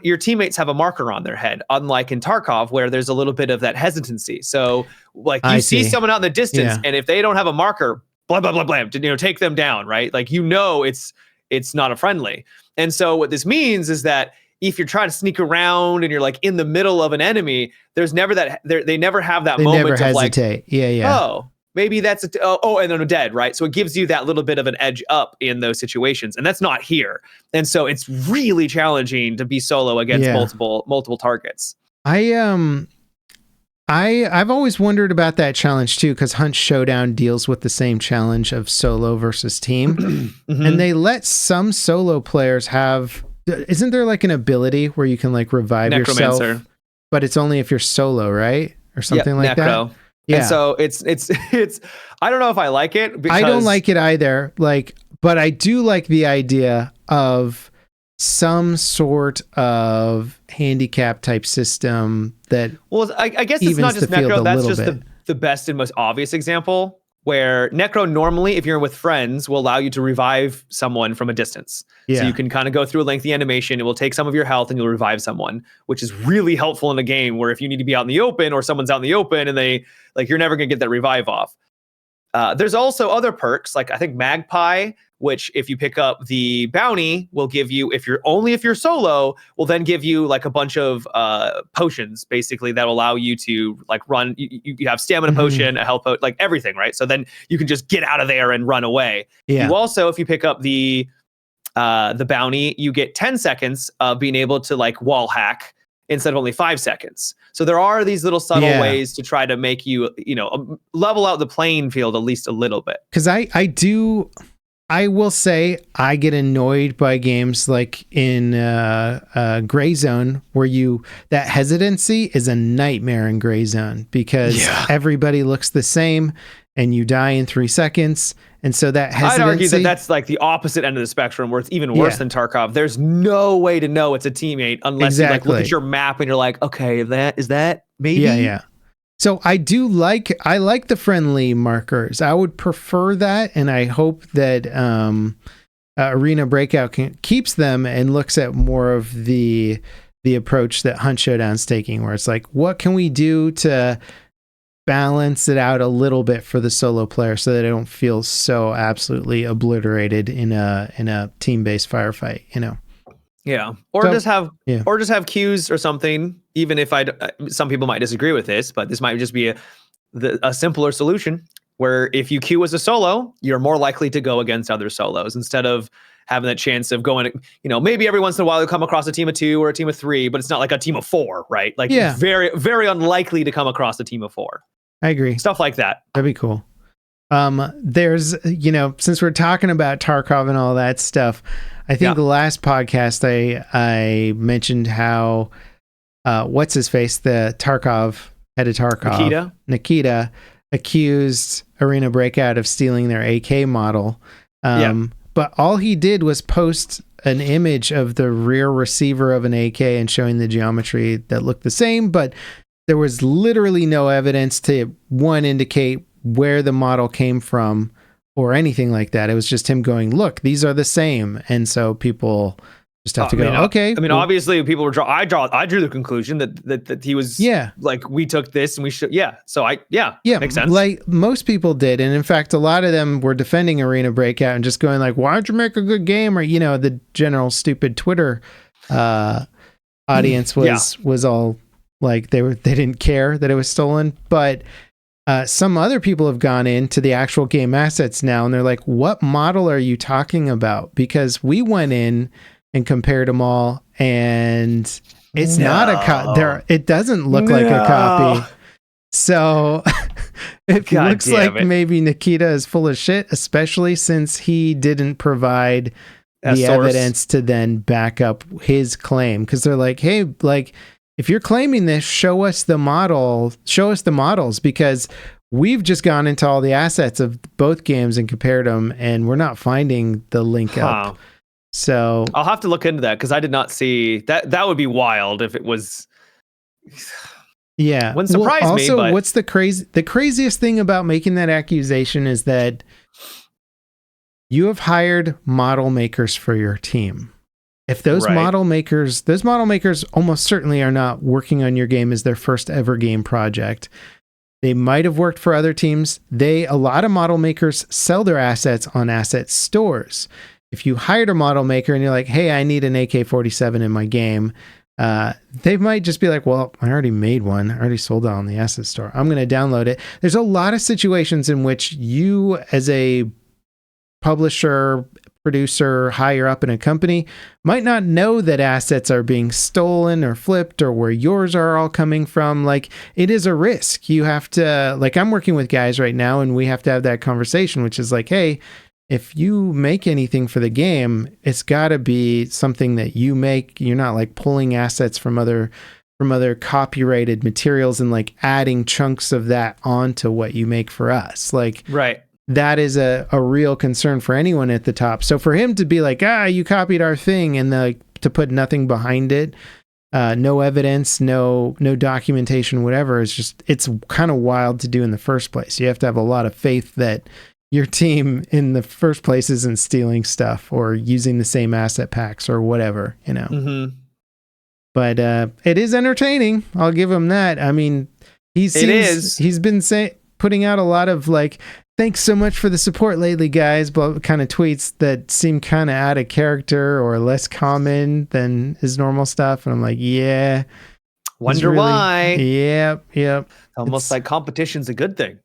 [SPEAKER 2] your teammates have a marker on their head, unlike in Tarkov, where there's a little bit of that hesitancy. So, like, you see someone out in the distance, and if they don't have a marker, blah, blah, blah, blah, take them down, right? Like, it's not a friendly. And so what this means is that if you're trying to sneak around and you're like in the middle of an enemy, there's never they never have that moment
[SPEAKER 1] never
[SPEAKER 2] of
[SPEAKER 1] hesitate.
[SPEAKER 2] like, oh, maybe that's and then I'm dead, right? So it gives you that little bit of an edge up in those situations, and that's not here. And so it's really challenging to be solo against multiple targets.
[SPEAKER 1] I've always wondered about that challenge too, because Hunt Showdown deals with the same challenge of solo versus team, and they let some solo players have. Isn't there like an ability where you can like revive yourself? But it's only if you're solo, right, or something like
[SPEAKER 2] Necro.
[SPEAKER 1] that. Yeah.
[SPEAKER 2] And so it's. I don't know if I like it. Because I
[SPEAKER 1] don't like it either. Like, but I do like the idea of some sort of handicap type system that.
[SPEAKER 2] Well, I guess it's not just Necro. That's just the best and most obvious example. Where Necro normally, if you're with friends, will allow you to revive someone from a distance. So you can kind of go through a lengthy animation. It will take some of your health and you'll revive someone, which is really helpful in a game where if you need to be out in the open or someone's out in the open and you're never going to get that revive off. There's also other perks, like I think Magpie, which if you pick up the bounty will give you, if you're solo, will then give you like a bunch of potions basically that will allow you to like run. You have stamina potion, a health potion, like everything, right? So then you can just get out of there and run away.
[SPEAKER 1] Yeah.
[SPEAKER 2] You also, if you pick up the bounty, you get 10 seconds of being able to like wall hack instead of only 5 seconds. So there are these little subtle ways to try to make you, level out the playing field at least a little bit.
[SPEAKER 1] Because I will say I get annoyed by games like in Gray Zone where that hesitancy is a nightmare in Gray Zone because everybody looks the same and you die in 3 seconds. And so that hesitancy... I'd argue
[SPEAKER 2] that that's like the opposite end of the spectrum where it's even worse than Tarkov. There's no way to know it's a teammate unless you like look at your map and you're like, okay, is that maybe?
[SPEAKER 1] Yeah. So I like the friendly markers. I would prefer that, and I hope that Arena Breakout keeps them and looks at more of the approach that Hunt Showdown's taking, where it's like, what can we do to balance it out a little bit for the solo player so that they don't feel so absolutely obliterated in a team-based firefight, you know.
[SPEAKER 2] Yeah. Or just have queues or something, even if some people might disagree with this, but this might just be a simpler solution where if you queue as a solo, you're more likely to go against other solos instead of having that chance of going, you know, maybe every once in a while you'll come across a team of 2 or a team of 3, but it's not like a team of 4, right? Like very, very unlikely to come across a team of 4.
[SPEAKER 1] I agree.
[SPEAKER 2] Stuff like that.
[SPEAKER 1] That'd be cool. There's, you know, since we're talking about Tarkov and all that stuff, I think the last podcast I mentioned how what's his face, the head of Tarkov, Nikita accused Arena Breakout of stealing their AK model. But all he did was post an image of the rear receiver of an AK and showing the geometry that looked the same, but there was literally no evidence to indicate where the model came from or anything like that. It was just him going, look, these are the same. And so people just have to go, okay.
[SPEAKER 2] I mean, obviously people were I drew the conclusion that he was like, we took this and we should, So makes sense.
[SPEAKER 1] Like most people did. And in fact, a lot of them were defending Arena Breakout and just going like, why don't you make a good game? Or, you know, the general stupid Twitter audience was all like, they didn't care that it was stolen. But some other people have gone into the actual game assets now and they're like, what model are you talking about? Because we went in and compared them all, and it's not a copy. It doesn't look like a copy. So it looks like maybe Nikita is full of shit, especially since he didn't provide the evidence to then back up his claim. Because they're like, hey, like if you're claiming this, show us the models, because we've just gone into all the assets of both games and compared them, and we're not finding the link up. So
[SPEAKER 2] I'll have to look into that because I did not see that. That would be wild if it was.
[SPEAKER 1] Yeah,
[SPEAKER 2] wouldn't surprise me.
[SPEAKER 1] Also, what's the craziest thing about making that accusation is that you have hired model makers for your team. If those model makers almost certainly are not working on your game as their first ever game project. They might have worked for other teams. A lot of model makers sell their assets on asset stores. If you hired a model maker and you're like, hey, I need an AK-47 in my game, they might just be like, well, I already made one. I already sold it on the asset store. I'm going to download it. There's a lot of situations in which you, as a publisher, producer, higher up in a company, might not know that assets are being stolen or flipped or where yours are all coming from. Like, it is a risk. You have to, like, I'm working with guys right now and we have to have that conversation, which is like, hey, if you make anything for the game, it's got to be something that you make. You're not like pulling assets from other copyrighted materials and like adding chunks of that onto what you make for us. Like, that is a real concern for anyone at the top. So for him to be like, you copied our thing, and to put nothing behind it, no evidence, no documentation, whatever, it's kind of wild to do in the first place. You have to have a lot of faith that your team in the first place isn't stealing stuff or using the same asset packs or whatever, you know.
[SPEAKER 2] Mm-hmm.
[SPEAKER 1] But it is entertaining. I'll give him that. I mean, he's been putting out a lot of like, thanks so much for the support lately, guys, but kind of tweets that seem kind of out of character or less common than his normal stuff. And I'm like, yeah.
[SPEAKER 2] Wonder why.
[SPEAKER 1] Yep.
[SPEAKER 2] Almost like competition's a good thing.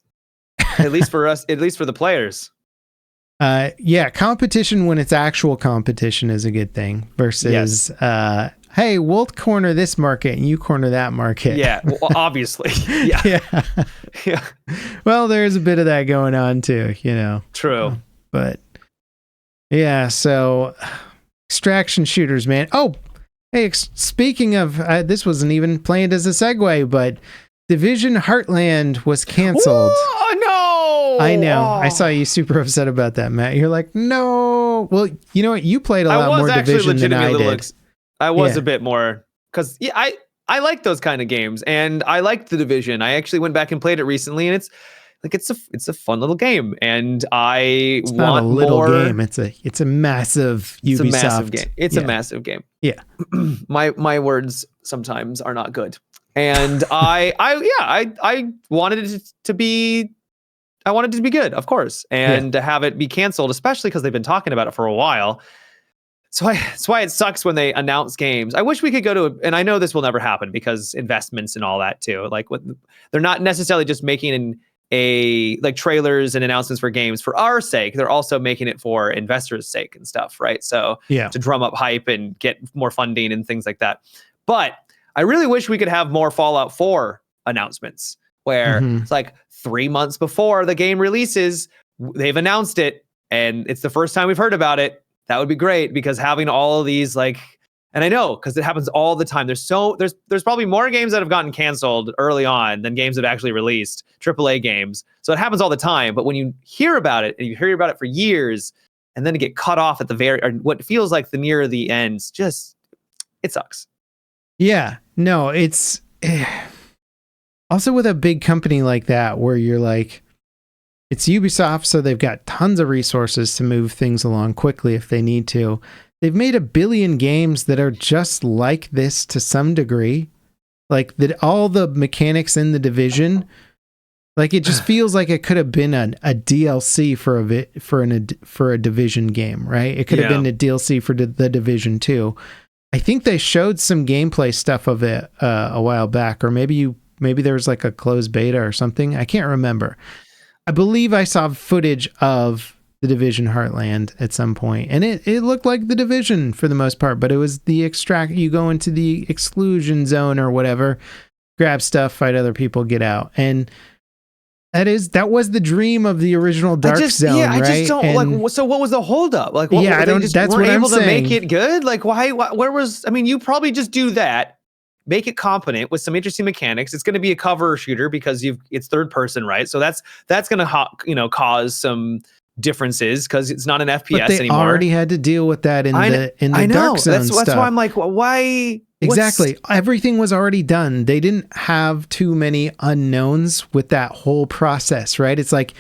[SPEAKER 2] At least for us, at least for the players.
[SPEAKER 1] Competition when it's actual competition is a good thing versus, hey, we'll corner this market and you corner that market.
[SPEAKER 2] Yeah, well, obviously. Yeah.
[SPEAKER 1] Well, there's a bit of that going on too, you know.
[SPEAKER 2] True.
[SPEAKER 1] But yeah, so extraction shooters, man. Oh, hey, speaking of, this wasn't even planned as a segue, but Division Heartland was canceled.
[SPEAKER 2] Oh, no!
[SPEAKER 1] I know. I saw you super upset about that, Matt. You're like, no. Well, you know what? You played a lot more Division than I did.
[SPEAKER 2] I was a bit more, because I like those kind of games, and I liked the Division. I actually went back and played it recently, and it's a fun little game, and
[SPEAKER 1] it's not a little game. It's a massive Ubisoft.
[SPEAKER 2] It's a massive game. It's a massive game.
[SPEAKER 1] Yeah.
[SPEAKER 2] My words sometimes are not good. And I wanted it to be. I wanted it to be good, of course, and to have it be canceled, especially because they've been talking about it for a while. So that's why it sucks when they announce games. I wish we could go to, and I know this will never happen because investments and all that too. Like they're not necessarily just making like trailers and announcements for games for our sake. They're also making it for investors' sake and stuff, right? So to drum up hype and get more funding and things like that. But I really wish we could have more Fallout 4 announcements where it's like 3 months before the game releases, they've announced it, and it's the first time we've heard about it. That would be great, because having all of these, like, and I know because it happens all the time. There's probably more games that have gotten canceled early on than games that have actually released, AAA games. So it happens all the time. But when you hear about it, and you hear about it for years, and then to get cut off at or what feels like the near the ends, just it sucks.
[SPEAKER 1] Yeah, no, it's also with a big company like that where you're like, it's Ubisoft, so they've got tons of resources to move things along quickly if they need to. They've made 1 billion games that are just like this to some degree. Like that, all the mechanics in the Division, like it just feels like it could have been a DLC for a Division game, right? It could have been a DLC for the Division 2. I think they showed some gameplay stuff of it a while back, or maybe there was like a closed beta or something. I can't remember. I believe I saw footage of the Division Heartland at some point, and it looked like the Division for the most part, but it was the you go into the exclusion zone or whatever, grab stuff, fight other people, get out. And that was the dream of the original Dark Zone, right?
[SPEAKER 2] I just don't like. So what was the holdup? Like,
[SPEAKER 1] I don't. That's what I'm saying.
[SPEAKER 2] To make it good. Like, why? Where was? I mean, you probably just do that, make it competent with some interesting mechanics. It's going to be a cover shooter because it's third person, right? So that's going to cause some differences because it's not an FPS
[SPEAKER 1] but they
[SPEAKER 2] anymore.
[SPEAKER 1] Already had to deal with that in the Dark Zone stuff.
[SPEAKER 2] That's why I'm like, why?
[SPEAKER 1] Exactly. Everything was already done. They didn't have too many unknowns with that whole process, right? It's like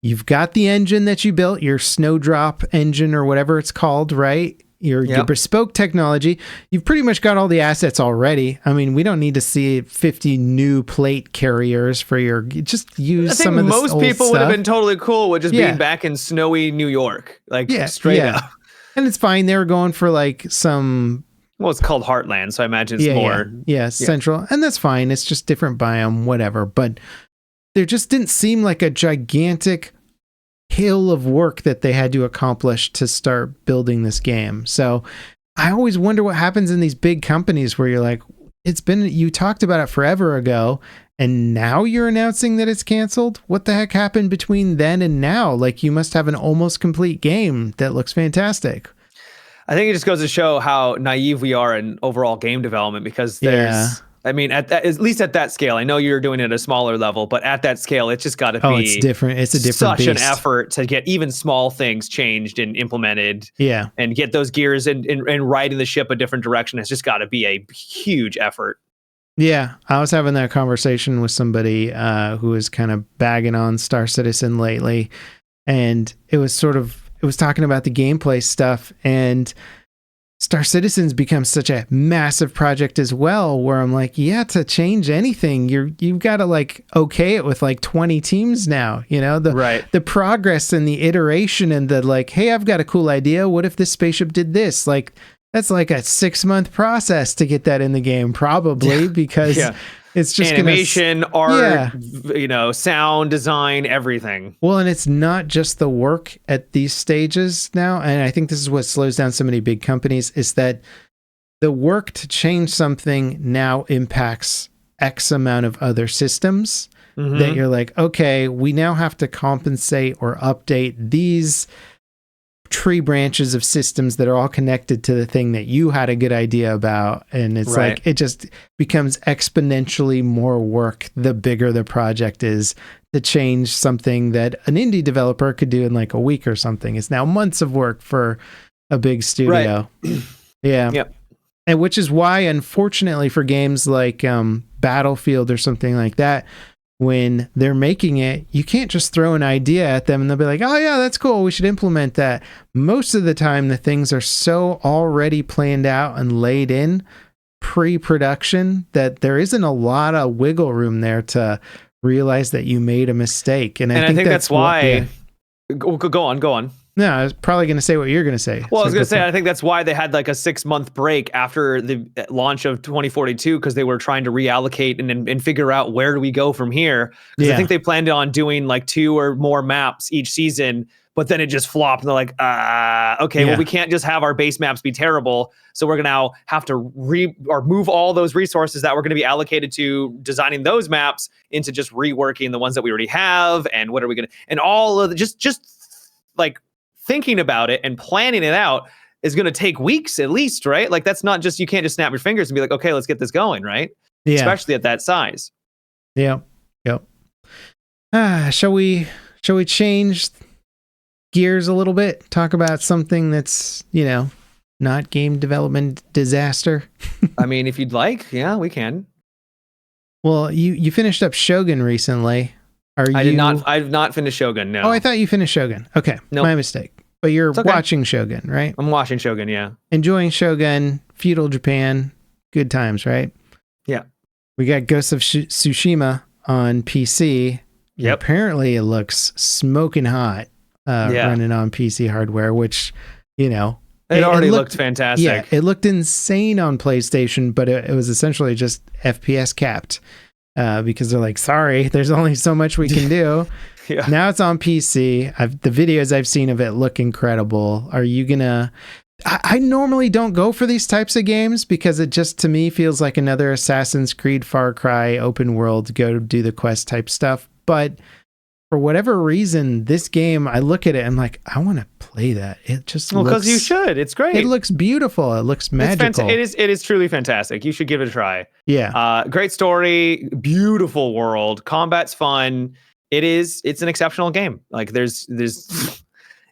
[SPEAKER 1] you've got the engine that you built, your Snowdrop engine or whatever it's called, right? Your bespoke technology. You've pretty much got all the assets already. I mean, we don't need to see 50 new plate carriers for just use some of the
[SPEAKER 2] most people would have been totally cool with just being back in snowy New York, like straight up. And
[SPEAKER 1] it's fine. They were going for like some.
[SPEAKER 2] Well, it's called Heartland, so I imagine it's more
[SPEAKER 1] central, and that's fine. It's just different biome, whatever. But there just didn't seem like a gigantic hill of work that they had to accomplish to start building this game. So I always wonder what happens in these big companies where you're like, you talked about it forever ago, and now you're announcing that it's canceled. What the heck happened between then and now? Like, you must have an almost complete game that looks fantastic.
[SPEAKER 2] I think it just goes to show how naive we are in overall game development, because at least at that scale, I know you're doing it at a smaller level, but at that scale, it's just got to be. Oh,
[SPEAKER 1] it's different. It's a different
[SPEAKER 2] such
[SPEAKER 1] beast.
[SPEAKER 2] An effort to get even small things changed and implemented.
[SPEAKER 1] Yeah.
[SPEAKER 2] And get those gears and riding the ship a different direction. It's just got to be a huge effort.
[SPEAKER 1] Yeah. I was having that conversation with somebody who was kind of bagging on Star Citizen lately. And it was talking about the gameplay stuff, and Star Citizen's become such a massive project as well, where I'm like, to change anything, you've got to like okay it with like 20 teams now, the progress and the iteration and the like, hey, I've got a cool idea. What if this spaceship did this? Like, that's like a 6-month process to get that in the game, probably, because it's just
[SPEAKER 2] animation, art, sound design, everything.
[SPEAKER 1] Well, and it's not just the work at these stages now. And I think this is what slows down so many big companies, is that the work to change something now impacts X amount of other systems that you're like, okay, we now have to compensate or update these tree branches of systems that are all connected to the thing that you had a good idea about. And it's like, it just becomes exponentially more work the bigger the project is to change something that an indie developer could do in like a week or something. It's now months of work for a big studio.
[SPEAKER 2] Yep.
[SPEAKER 1] And which is why, unfortunately, for games like Battlefield or something like that, when they're making it, you can't just throw an idea at them and they'll be like, oh yeah, that's cool, we should implement that. Most of the time, the things are so already planned out and laid in pre-production that there isn't a lot of wiggle room there to realize that you made a mistake. And I think that's why.
[SPEAKER 2] Go on.
[SPEAKER 1] No, I was probably going to say what you're going to say.
[SPEAKER 2] Well, I was going to say, I think that's why they had like a 6-month break after the launch of 2042, because they were trying to reallocate and figure out where do we go from here. Because I think they planned on doing like 2 or more maps each season, but then it just flopped. And they're like, okay, well, we can't just have our base maps be terrible. So we're going to now have to move all those resources that were going to be allocated to designing those maps into just reworking the ones that we already have. And what are we going to, and all of the, just like, thinking about it and planning it out is going to take weeks at least, right? Like that's not just, you can't just snap your fingers and be like, okay, let's get this going, right? Yeah. Especially at that size.
[SPEAKER 1] Yeah. Yep. Shall we change gears a little bit? Talk about something that's, not game development disaster.
[SPEAKER 2] I mean, if you'd like, yeah, we can.
[SPEAKER 1] Well, you finished up Shogun recently.
[SPEAKER 2] I've not finished Shogun, no.
[SPEAKER 1] Oh, I thought you finished Shogun. Okay, nope. My mistake. But you're watching Shogun, right?
[SPEAKER 2] I'm watching Shogun, yeah.
[SPEAKER 1] Enjoying Shogun, feudal Japan, good times, right?
[SPEAKER 2] Yeah.
[SPEAKER 1] We got Ghost of Tsushima on PC.
[SPEAKER 2] Yep.
[SPEAKER 1] Apparently it looks smoking hot running on PC hardware, which,
[SPEAKER 2] It already looked fantastic.
[SPEAKER 1] Yeah, it looked insane on PlayStation, but it was essentially just FPS capped. Because they're like, sorry, there's only so much we can do. Yeah. Now it's on PC. The videos I've seen of it look incredible. Are you gonna? I normally don't go for these types of games because it just to me feels like another Assassin's Creed, Far Cry, open world, go do the quest type stuff. But for whatever reason, this game, I look at it, I'm like, I want to play that. It just
[SPEAKER 2] because you should. It's great.
[SPEAKER 1] It looks beautiful. It looks magical.
[SPEAKER 2] It is truly fantastic. You should give it a try.
[SPEAKER 1] Yeah.
[SPEAKER 2] Great story, beautiful world, combat's fun. It's an exceptional game. Like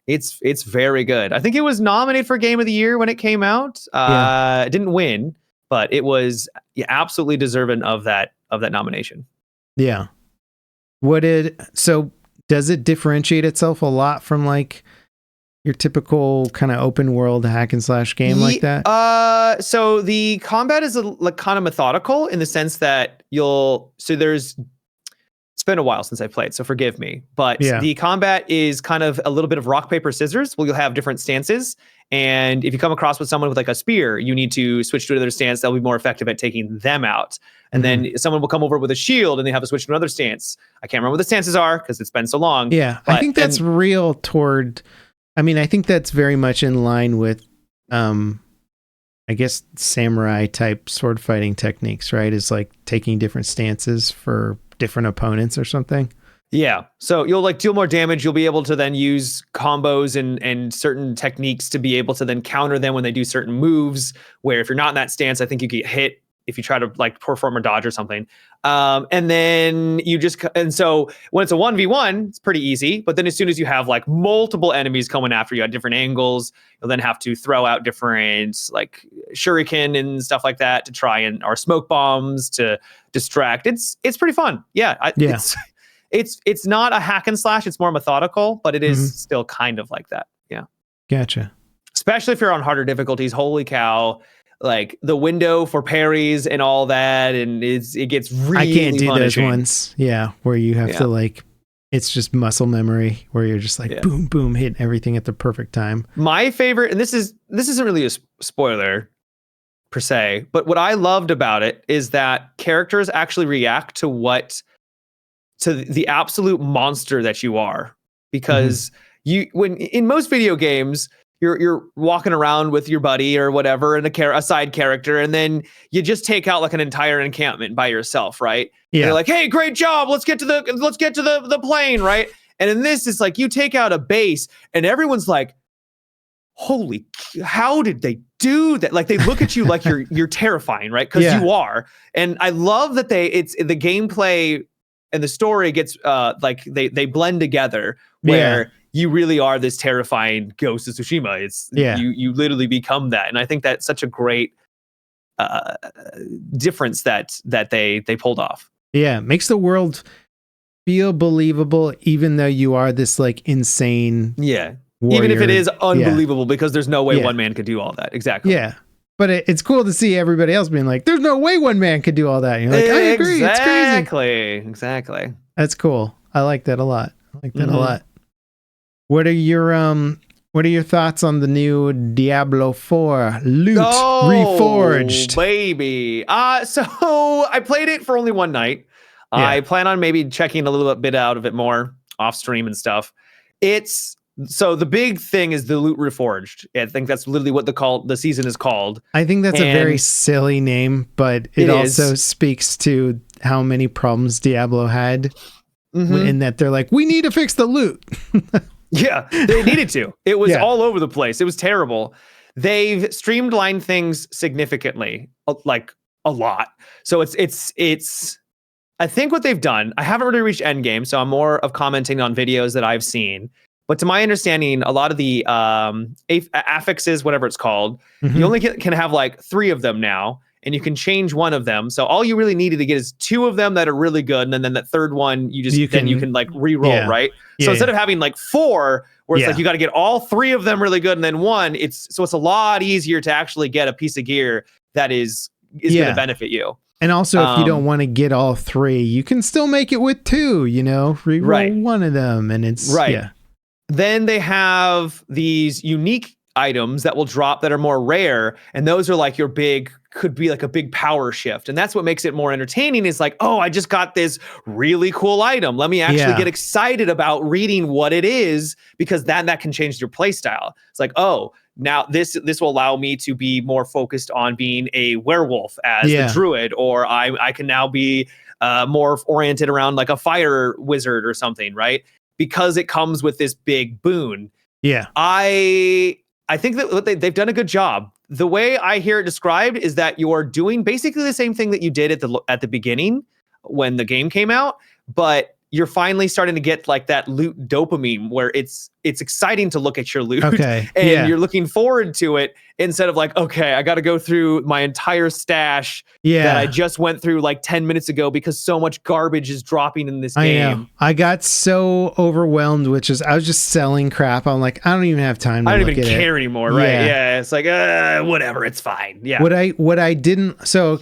[SPEAKER 2] it's very good. I think it was nominated for Game of the Year when it came out. It didn't win, but it was absolutely deserving of that nomination.
[SPEAKER 1] Yeah. Does it differentiate itself a lot from like your typical kind of open world hack and slash game like that?
[SPEAKER 2] So the combat is kind of methodical in the sense that it's been a while since I played, so forgive me. But the combat is kind of a little bit of rock, paper, scissors. Well, you'll have different stances. And if you come across with someone with like a spear, you need to switch to another stance. That'll be more effective at taking them out. And then someone will come over with a shield and they have to switch to another stance. I can't remember what the stances are because it's been so long.
[SPEAKER 1] Yeah, I think that's real toward... I mean, I think that's very much in line with, I guess, samurai type sword fighting techniques, right? Is like taking different stances for different opponents or something.
[SPEAKER 2] Yeah. So you'll like deal more damage. You'll be able to then use combos and certain techniques to be able to then counter them when they do certain moves, where if you're not in that stance, I think you get hit if you try to like perform a dodge or something. And then so when it's a 1v1, it's pretty easy. But then as soon as you have like multiple enemies coming after you at different angles, you'll then have to throw out different like shuriken and stuff like that to try or smoke bombs to distract. It's pretty fun. Yeah. It's not a hack and slash. It's more methodical, but it is still kind of like that. Yeah.
[SPEAKER 1] Gotcha.
[SPEAKER 2] Especially if you're on harder difficulties. Holy cow. Like the window for parries and all that. And it gets really
[SPEAKER 1] I can't do
[SPEAKER 2] punishing.
[SPEAKER 1] those ones. Yeah. Where you have to like, it's just muscle memory where you're just like, boom, boom, hitting everything at the perfect time.
[SPEAKER 2] My favorite, and this isn't really a spoiler per se, but what I loved about it is that characters actually react to the absolute monster that you are, because when in most video games, you're walking around with your buddy or whatever and a side character, and then you just take out like an entire encampment by yourself, right? Yeah. And you're like, hey, great job. Let's get to the plane, right? And in this, it's like you take out a base and everyone's like, holy, how did they do that? Like they look at you like you're terrifying, right? Because you are. And I love that the gameplay and the story gets like they blend together where you really are this terrifying Ghost of Tsushima. You literally become that. And I think that's such a great difference that they pulled off.
[SPEAKER 1] Yeah, it makes the world feel believable, even though you are this like insane
[SPEAKER 2] warrior.
[SPEAKER 1] Even
[SPEAKER 2] if it is unbelievable, because there's no way one man could do all that. Exactly.
[SPEAKER 1] Yeah. But it's cool to see everybody else being like, there's no way one man could do all that. And you're like, I agree. It's crazy.
[SPEAKER 2] Exactly.
[SPEAKER 1] That's cool. I like that a lot. A lot. What are your thoughts on the new Diablo 4 loot reforged?
[SPEAKER 2] Baby. So I played it for only one night. Yeah. I plan on maybe checking a little bit out of it more off stream and stuff. So the big thing is the loot reforged. I think that's literally what the season is called.
[SPEAKER 1] I think that's a very silly name, but it also speaks to how many problems Diablo had in that they're like, we need to fix the loot.
[SPEAKER 2] Yeah, they needed to. It was all over the place. It was terrible. They've streamlined things significantly, like a lot. So it's I think what they've done, I haven't really reached endgame, so I'm more of commenting on videos that I've seen. But to my understanding, a lot of the affixes, whatever it's called, you only can have like 3 of them now, and you can change one of them. So all you really needed to get is 2 of them that are really good, and then that third one you can like re-roll, right? So instead of having like 4, where it's like you got to get all 3 of them really good, and then 1, it's a lot easier to actually get a piece of gear that is going to benefit you.
[SPEAKER 1] And also, if you don't want to get all 3, you can still make it with 2. Re-roll one of them, and it's
[SPEAKER 2] Then they have these unique items that will drop that are more rare, and those are like could be like a big power shift, and that's what makes it more entertaining. Is like, oh, I just got this really cool item. Let me actually get excited about reading what it is, because that can change your play style. It's like, oh, now this will allow me to be more focused on being a werewolf as the druid, or I can now be more oriented around like a fire wizard or something, right? Because it comes with this big boon.
[SPEAKER 1] Yeah,
[SPEAKER 2] I think that they've done a good job. The way I hear it described is that you're doing basically the same thing that you did at the beginning when the game came out, but you're finally starting to get like that loot dopamine where it's exciting to look at your loot and you're looking forward to it, instead of like, okay, I got to go through my entire stash that I just went through like 10 minutes ago because so much garbage is dropping in this game.
[SPEAKER 1] I know. I got so overwhelmed, I was just selling crap. I'm like, I don't even have time to
[SPEAKER 2] I don't even care anymore, right? Yeah, it's like, whatever, it's fine. Yeah.
[SPEAKER 1] What I didn't, so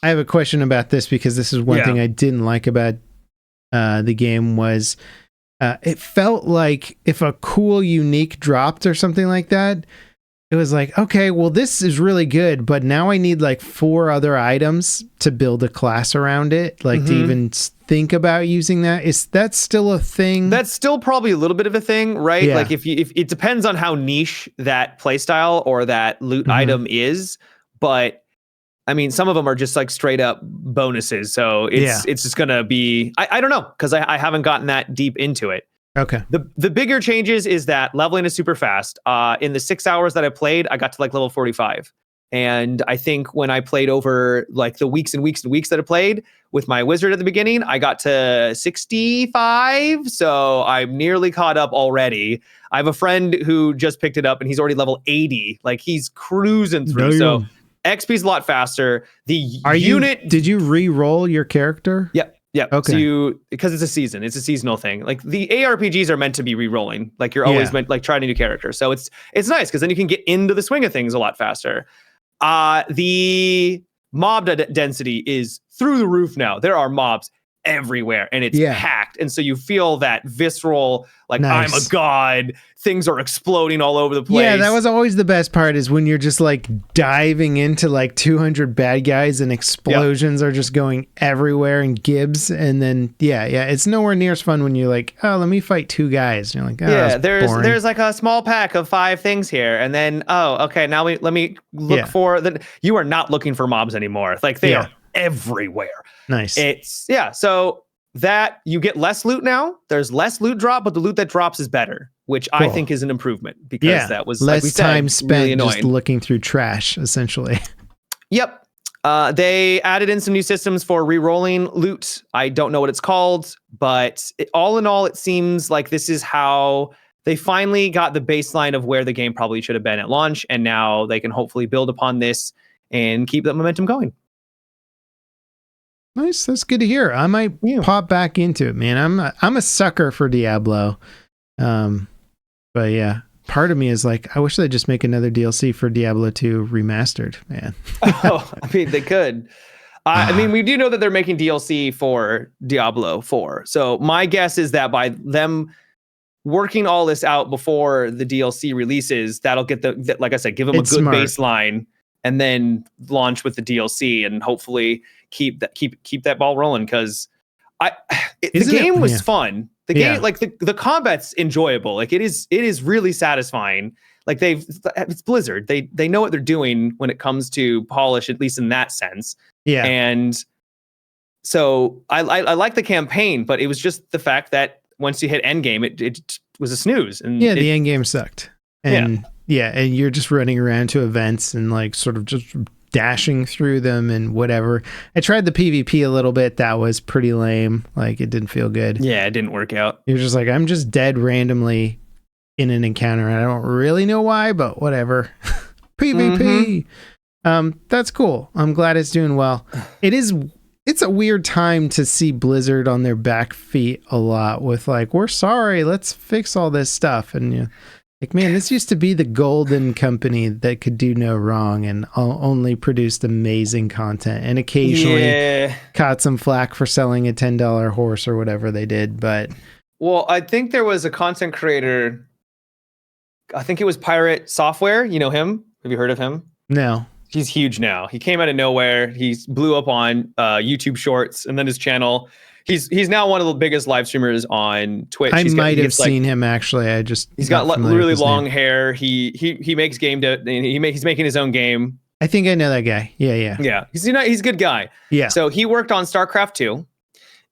[SPEAKER 1] I have a question about this, because this is one thing I didn't like about the game was it felt like if a cool unique dropped or something like that, it was like, okay, well, this is really good, but now I need like 4 other items to build a class around it, like to even think about using that. Is that still a thing?
[SPEAKER 2] That's still probably a little bit of a thing, right? Like if it depends on how niche that playstyle or that loot item is, but I mean, some of them are just like straight up bonuses. So it's just going to be, I don't know, because I haven't gotten that deep into it.
[SPEAKER 1] Okay.
[SPEAKER 2] The bigger changes is that leveling is super fast. In the 6 hours that I played, I got to like level 45. And I think when I played over like the weeks and weeks and weeks that I played with my wizard at the beginning, I got to 65. So I'm nearly caught up already. I have a friend who just picked it up and he's already level 80. Like he's cruising through. So XP's a lot faster.
[SPEAKER 1] Did you re-roll your character?
[SPEAKER 2] Yep. Yeah.
[SPEAKER 1] Okay.
[SPEAKER 2] So because it's a seasonal thing. Like the ARPGs are meant to be re-rolling. Like you're always meant like trying a new character. So it's nice because then you can get into the swing of things a lot faster. The mob density is through the roof now. There are mobs everywhere and it's packed. And so you feel that visceral, like I'm a god, things are exploding all over the place.
[SPEAKER 1] Yeah, that was always the best part, is when you're just like diving into like 200 bad guys and explosions are just going everywhere and gibs. And then, it's nowhere near as fun when you're like, oh, let me fight 2 guys. And you're like, oh,
[SPEAKER 2] there's like a small pack of 5 things here. And then, oh, okay, now let me look for you are not looking for mobs anymore. Like they are everywhere.
[SPEAKER 1] Nice.
[SPEAKER 2] So that you get less loot now. There's less loot drop, but the loot that drops is better, which I think is an improvement, because that was
[SPEAKER 1] less
[SPEAKER 2] like we said,
[SPEAKER 1] time spent
[SPEAKER 2] really
[SPEAKER 1] just looking through trash, essentially.
[SPEAKER 2] Yep. They added in some new systems for re-rolling loot. I don't know what it's called, but all in all, it seems like this is how they finally got the baseline of where the game probably should have been at launch, and now they can hopefully build upon this and keep that momentum going.
[SPEAKER 1] Nice. That's good to hear. I might pop back into it, man. I'm a sucker for Diablo. But yeah, part of me is like, I wish they'd just make another DLC for Diablo 2 remastered, man.
[SPEAKER 2] Oh, I mean, they could. I mean, we do know that they're making DLC for Diablo 4. So my guess is that by them working all this out before the DLC releases, that'll get like I said, give them a good
[SPEAKER 1] smart
[SPEAKER 2] baseline, and then launch with the DLC, and hopefully keep that ball rolling. Because the game was fun. The game, like the combat's enjoyable. Like it is really satisfying. Like it's Blizzard. They know what they're doing when it comes to polish, at least in that sense.
[SPEAKER 1] Yeah.
[SPEAKER 2] And so I like the campaign, but it was just the fact that once you hit endgame, it was a snooze. And
[SPEAKER 1] the end game sucked. And and you're just running around to events and like sort of just dashing through them and whatever. I tried the PvP a little bit. That was pretty lame. Like it didn't feel good.
[SPEAKER 2] Yeah, it didn't work out.
[SPEAKER 1] You're just like, I'm just dead randomly in an encounter. And I don't really know why, but whatever. PvP. That's cool. I'm glad it's doing well. It's a weird time to see Blizzard on their back feet a lot with like, we're sorry, let's fix all this stuff. And like, man, this used to be the golden company that could do no wrong and only produced amazing content and occasionally caught some flack for selling a $10 horse or whatever they did. But
[SPEAKER 2] well, I think there was a content creator, I think it was Pirate Software. You know him? Have you heard of him?
[SPEAKER 1] No.
[SPEAKER 2] He's huge now. He came out of nowhere. He blew up on YouTube Shorts, and then his channel. He's now one of the biggest live streamers on Twitch.
[SPEAKER 1] I might have seen him actually. He's
[SPEAKER 2] got really long hair. He makes he's making his own game.
[SPEAKER 1] I think I know that guy. Yeah.
[SPEAKER 2] He's a good guy.
[SPEAKER 1] Yeah.
[SPEAKER 2] So he worked on StarCraft 2,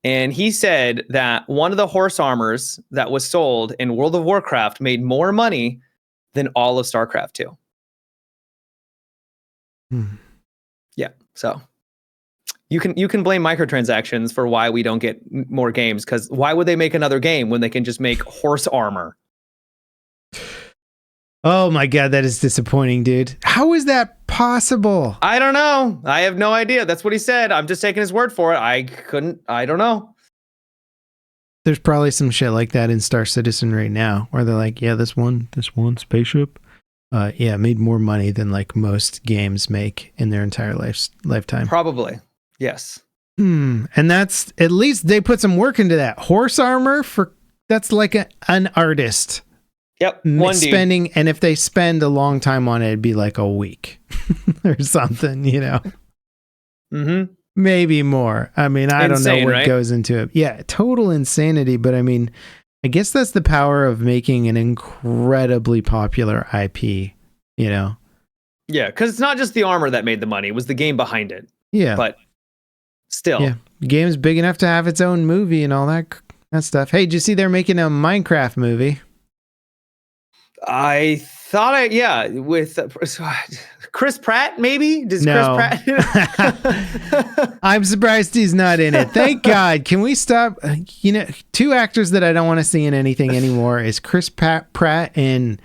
[SPEAKER 2] and he said that one of the horse armors that was sold in World of Warcraft made more money than all of StarCraft 2. Yeah, so you can blame microtransactions for why we don't get more games, because why would they make another game when they can just make horse armor?
[SPEAKER 1] Oh my god, that is disappointing, dude. How is that possible?
[SPEAKER 2] I don't know. I have no idea. That's what he said. I'm just taking his word for it. I don't know.
[SPEAKER 1] There's probably some shit like that in Star Citizen right now where they're like, yeah, this one spaceship made more money than like most games make in their entire lifetime.
[SPEAKER 2] Probably. Yes.
[SPEAKER 1] And that's, at least they put some work into that. Horse armor that's like an artist.
[SPEAKER 2] Yep.
[SPEAKER 1] Spending, and if they spend a long time on it, it'd be like a week or something, you know?
[SPEAKER 2] Mm-hmm.
[SPEAKER 1] Maybe more. I mean, I don't know what goes into it. Yeah. Total insanity. But I mean, I guess that's the power of making an incredibly popular IP, you know?
[SPEAKER 2] Yeah, because it's not just the armor that made the money. It was the game behind it.
[SPEAKER 1] Yeah.
[SPEAKER 2] But still.
[SPEAKER 1] Yeah. The game's big enough to have its own movie and all that stuff. Hey, did you see they're making a Minecraft movie?
[SPEAKER 2] I thought with Chris Pratt, maybe? Chris Pratt?
[SPEAKER 1] I'm surprised he's not in it. Thank God. Can we stop? Two actors that I don't want to see in anything anymore is Chris Pratt and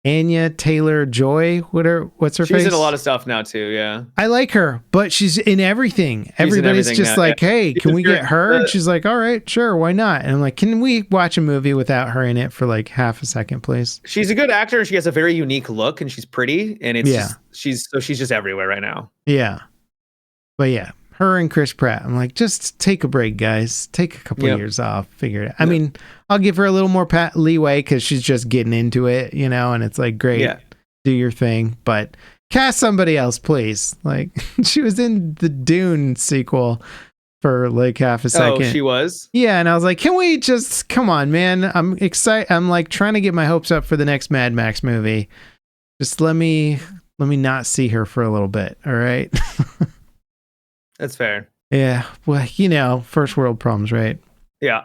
[SPEAKER 1] Anya Taylor-Joy. What's her face?
[SPEAKER 2] She's in a lot of stuff now too, yeah.
[SPEAKER 1] I like her, but she's in everything. Everybody's just now, like, hey, can we get her? And she's like, all right, sure, why not? And I'm like, can we watch a movie without her in it for like half a second, please?
[SPEAKER 2] She's a good actor, and she has a very unique look, and she's pretty, and it's she's just everywhere right now.
[SPEAKER 1] Yeah. But yeah, her and Chris Pratt. I'm like, just take a break, guys. Take a couple of years off. Figure it out. I mean, I'll give her a little more leeway because she's just getting into it, you know, and it's like, great, do your thing. But cast somebody else, please. Like, she was in the Dune sequel for like half a second.
[SPEAKER 2] Oh, she was?
[SPEAKER 1] Yeah, and I was like, can we just, come on, man. I'm excited. I'm like trying to get my hopes up for the next Mad Max movie. Just let me not see her for a little bit, all right?
[SPEAKER 2] That's fair.
[SPEAKER 1] Yeah. Well, you know, first world problems, right?
[SPEAKER 2] Yeah.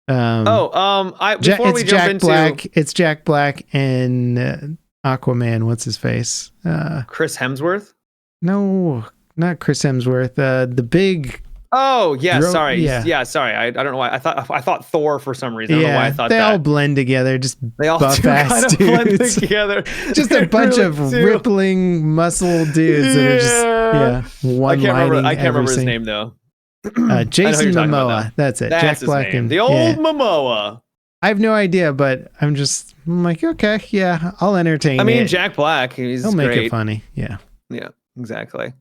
[SPEAKER 1] It's Jack Black and Aquaman. What's his face?
[SPEAKER 2] Chris Hemsworth?
[SPEAKER 1] No, not Chris Hemsworth. The big.
[SPEAKER 2] Oh yeah, sorry.
[SPEAKER 1] Yeah,
[SPEAKER 2] sorry. I don't know why. I thought Thor for some reason. I don't know why I thought
[SPEAKER 1] they
[SPEAKER 2] that.
[SPEAKER 1] all blend together. Just
[SPEAKER 2] they all
[SPEAKER 1] buff ass dudes.
[SPEAKER 2] Blend together.
[SPEAKER 1] Just a bunch of rippling muscle dudes that are just one lining.
[SPEAKER 2] I can't remember his name though.
[SPEAKER 1] Jason Momoa. That's it.
[SPEAKER 2] That's
[SPEAKER 1] Jack Black
[SPEAKER 2] and the old Momoa.
[SPEAKER 1] I have no idea, but I'm like, okay, yeah, I'll entertain it.
[SPEAKER 2] I mean, Jack Black, he'll
[SPEAKER 1] make it funny. Yeah.
[SPEAKER 2] Yeah, exactly.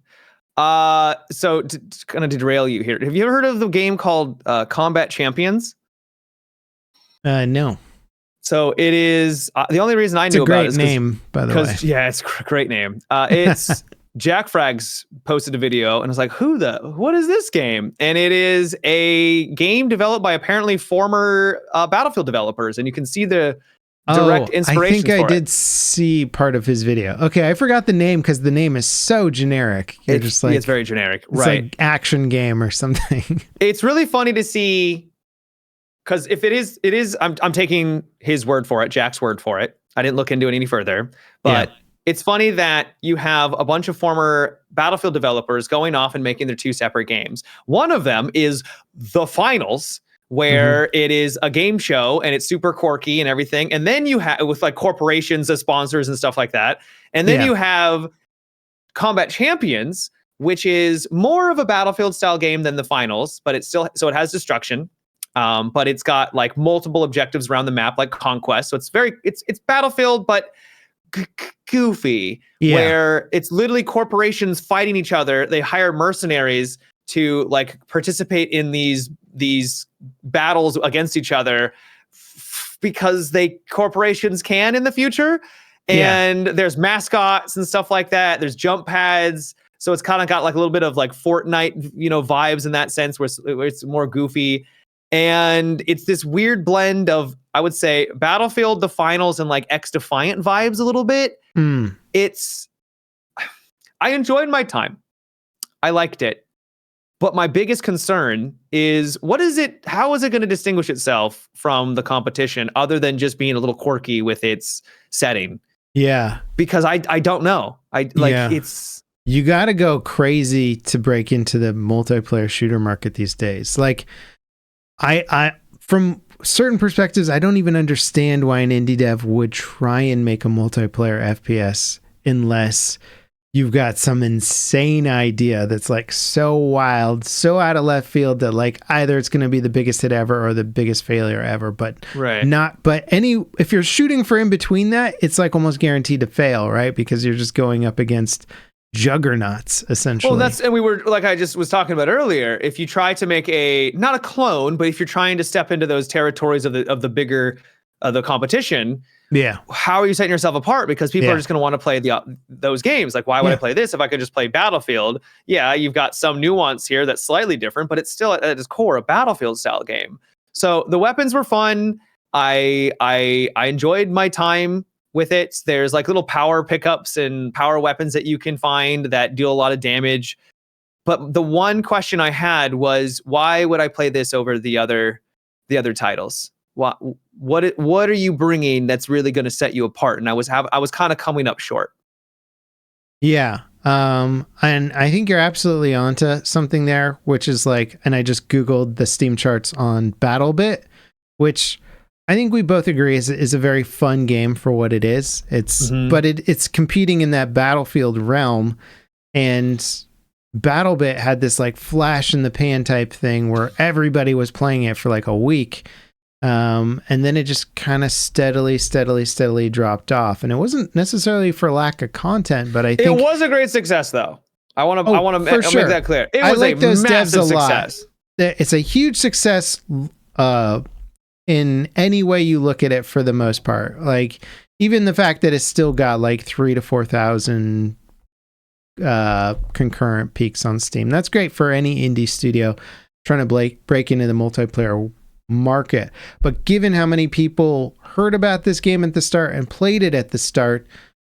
[SPEAKER 2] So to kind of derail you here, have you ever heard of the game called Combat Champions?
[SPEAKER 1] No.
[SPEAKER 2] So it is the only reason I knew about it is
[SPEAKER 1] name, by the way.
[SPEAKER 2] Yeah, it's a great name. It's Jack Frags posted a video and I was like, what is this game? And it is a game developed by apparently former Battlefield developers, and you can see the direct inspiration.
[SPEAKER 1] I think I did see part of his video. Okay, I forgot the name because the name is so generic.
[SPEAKER 2] It's very generic, right?
[SPEAKER 1] Like action game or something.
[SPEAKER 2] It's really funny to see. Because if it is, I'm taking his word for it, Jack's word for it. I didn't look into it any further, but it's funny that you have a bunch of former Battlefield developers going off and making their two separate games. One of them is The Finals, where it is a game show and it's super quirky and everything. And then you have with like corporations as sponsors and stuff like that. And then you have Combat Champions, which is more of a Battlefield style game than The Finals, but it has destruction. But it's got like multiple objectives around the map, like conquest. So it's Battlefield, but goofy, where it's literally corporations fighting each other. They hire mercenaries to like participate in these battles against each other because corporations can in the future. And there's mascots and stuff like that. There's jump pads. So it's kind of got like a little bit of like Fortnite, vibes in that sense, where it's more goofy. And it's this weird blend of, I would say, Battlefield, The Finals, and like X-Defiant vibes a little bit. I enjoyed my time. I liked it. But my biggest concern is, how is it going to distinguish itself from the competition other than just being a little quirky with its setting? Yeah. Because I don't know.
[SPEAKER 1] You got to go crazy to break into the multiplayer shooter market these days. Like, I from certain perspectives, I don't even understand why an indie dev would try and make a multiplayer FPS unless you've got some insane idea that's like so wild, so out of left field that like either it's going to be the biggest hit ever or the biggest failure ever, but if you're shooting for in between that, it's like almost guaranteed to fail, right? Because you're just going up against juggernauts essentially.
[SPEAKER 2] Well, and we were like I just was talking about earlier. If you try to make not a clone, but if you're trying to step into those territories of the bigger the competition, how are you setting yourself apart? Because people are just going to want to play those games. Like, why would I play this if I could just play Battlefield? Yeah, you've got some nuance here that's slightly different, but it's still at its core a Battlefield style game. So the weapons were fun. I enjoyed my time with it. There's like little power pickups and power weapons that you can find that deal a lot of damage. But the one question I had was, why would I play this over the other titles? What are you bringing that's really going to set you apart? And I was kind of coming up short.
[SPEAKER 1] Yeah. And I think you're absolutely onto something there, which is like, and I just Googled the Steam charts on BattleBit, which I think we both agree is a very fun game for what it is. But it's competing in that Battlefield realm, and BattleBit had this like flash in the pan type thing where everybody was playing it for like a week. And then it just kind of steadily dropped off. And it wasn't necessarily for lack of content, but I think
[SPEAKER 2] it was a great success though. I want to make that clear. It was
[SPEAKER 1] like those
[SPEAKER 2] massive
[SPEAKER 1] devs a
[SPEAKER 2] success.
[SPEAKER 1] Lot. It's a huge success, in any way you look at it for the most part. Like even the fact that it's still got like 3,000 to 4,000 concurrent peaks on Steam. That's great for any indie studio trying to break into the multiplayer market. But given how many people heard about this game at the start and played it at the start,